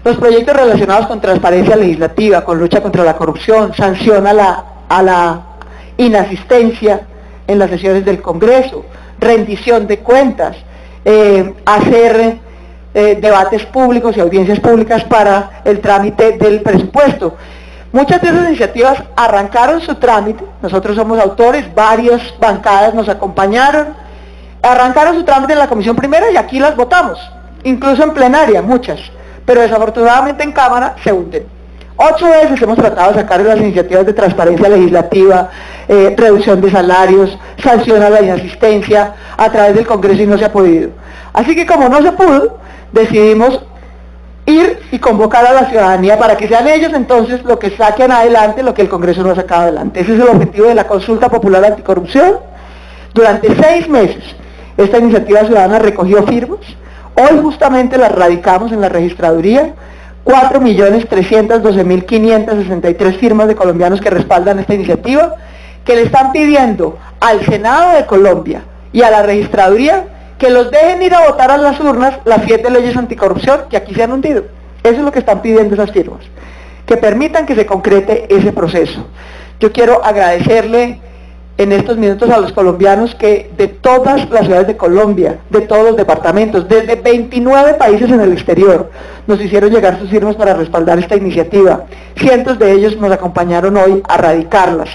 Los proyectos relacionados con transparencia legislativa, con lucha contra la corrupción, sanción a la inasistencia en las sesiones del Congreso, rendición de cuentas, hacer debates públicos y audiencias públicas para el trámite del presupuesto. Muchas de esas iniciativas arrancaron su trámite, nosotros somos autores, varias bancadas nos acompañaron, arrancaron su trámite en la comisión primera y aquí las votamos, incluso en plenaria, muchas. Pero desafortunadamente en Cámara se hunden. 8 veces hemos tratado de sacar las iniciativas de transparencia legislativa, reducción de salarios, sanción a la inasistencia a través del Congreso y no se ha podido. Así que como no se pudo, decidimos ir y convocar a la ciudadanía para que sean ellos entonces lo que saquen adelante lo que el Congreso no ha sacado adelante. Ese es el objetivo de la Consulta Popular Anticorrupción. Durante 6 meses esta iniciativa ciudadana recogió firmas. Hoy justamente las radicamos en la registraduría, 4.312.563 firmas de colombianos que respaldan esta iniciativa, que le están pidiendo al Senado de Colombia y a la registraduría que los dejen ir a votar a las urnas las 7 leyes anticorrupción que aquí se han hundido. Eso es lo que están pidiendo esas firmas, que permitan que se concrete ese proceso. Yo quiero agradecerle en estos minutos a los colombianos que de todas las ciudades de Colombia, de todos los departamentos, desde 29 países en el exterior, nos hicieron llegar sus firmas para respaldar esta iniciativa. Cientos de ellos nos acompañaron hoy a radicarlas.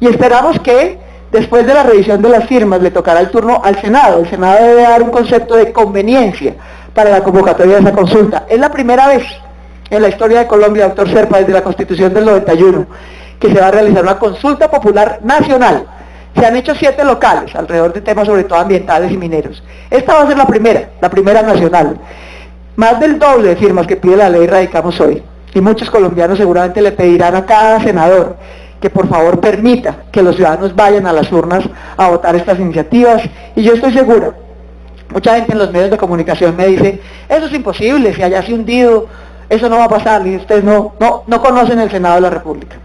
Y esperamos que después de la revisión de las firmas le tocará el turno al Senado. El Senado debe dar un concepto de conveniencia para la convocatoria de esa consulta. Es la primera vez en la historia de Colombia, doctor Serpa, desde la Constitución del 91, que se va a realizar una consulta popular nacional. Se han hecho 7 locales, alrededor de temas sobre todo ambientales y mineros. Esta va a ser la primera nacional. Más del doble de firmas que pide la ley radicamos hoy. Y muchos colombianos seguramente le pedirán a cada senador que por favor permita que los ciudadanos vayan a las urnas a votar estas iniciativas. Y yo estoy segura, mucha gente en los medios de comunicación me dice, eso es imposible, si allá se ha hundido, eso no va a pasar, y ustedes no conocen el Senado de la República.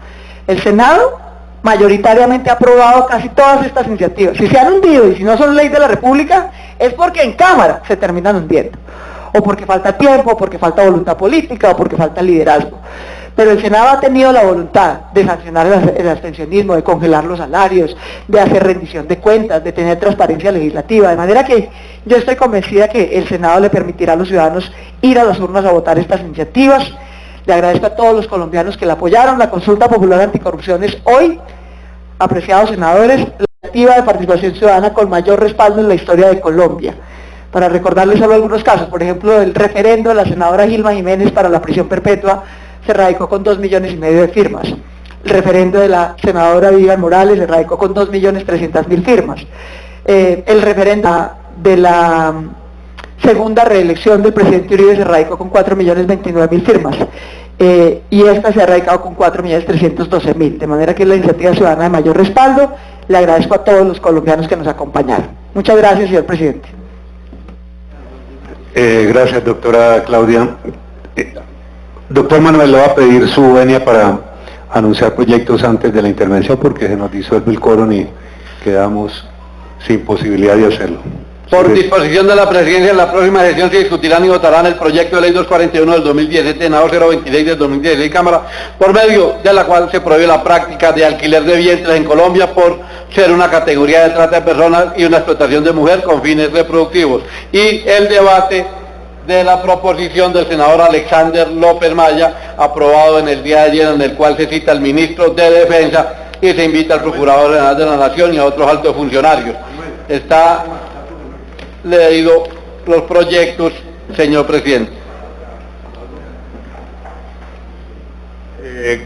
El Senado mayoritariamente ha aprobado casi todas estas iniciativas. Si se han hundido y si no son ley de la República, es porque en Cámara se terminan hundiendo. O porque falta tiempo, o porque falta voluntad política, o porque falta liderazgo. Pero el Senado ha tenido la voluntad de sancionar el abstencionismo, de congelar los salarios, de hacer rendición de cuentas, de tener transparencia legislativa. De manera que yo estoy convencida que el Senado le permitirá a los ciudadanos ir a las urnas a votar estas iniciativas. Le agradezco a todos los colombianos que la apoyaron. La Consulta Popular Anticorrupción es hoy, apreciados senadores, la iniciativa de participación ciudadana con mayor respaldo en la historia de Colombia. Para recordarles solo algunos casos, por ejemplo, el referendo de la senadora Gilma Jiménez para la prisión perpetua se radicó con 2,5 millones de firmas. el referendo de la senadora Vivian Morales se radicó con 2.300.000 firmas. El referendo de la segunda reelección del presidente Uribe se radicó con 4.029.000 firmas. Y esta se ha radicado con 4.312.000, de manera que es la iniciativa ciudadana de mayor respaldo. Le agradezco a todos los colombianos que nos acompañaron. Muchas gracias, señor presidente. Gracias, doctora Claudia. Doctor Manuel, le va a pedir su venia para anunciar proyectos antes de la intervención porque se nos disuelve el quórum y quedamos sin posibilidad de hacerlo. Por disposición de la Presidencia, en la próxima sesión se discutirán y votarán el proyecto de ley 241 del 2017, senado 026 del 2016, Cámara, por medio de la cual se prohíbe la práctica de alquiler de vientres en Colombia por ser una categoría de trata de personas y una explotación de mujer con fines reproductivos. Y el debate de la proposición del senador Alexander López Maya, aprobado en el día de ayer, en el cual se cita al ministro de Defensa y se invita al Procurador General de la Nación y a otros altos funcionarios. Está leído los proyectos, señor presidente.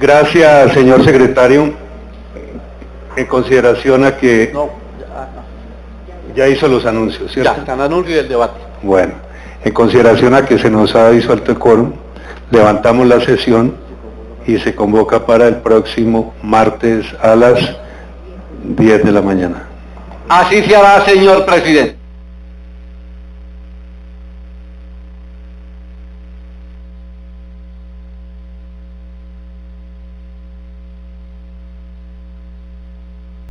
Gracias, señor secretario. En consideración a que ya hizo los anuncios, ¿cierto? Ya, están anuncios y el debate. Bueno, en consideración a que se nos ha disuelto el quórum, levantamos la sesión y se convoca para el próximo martes a las 10 de la mañana. Así se hará, señor presidente.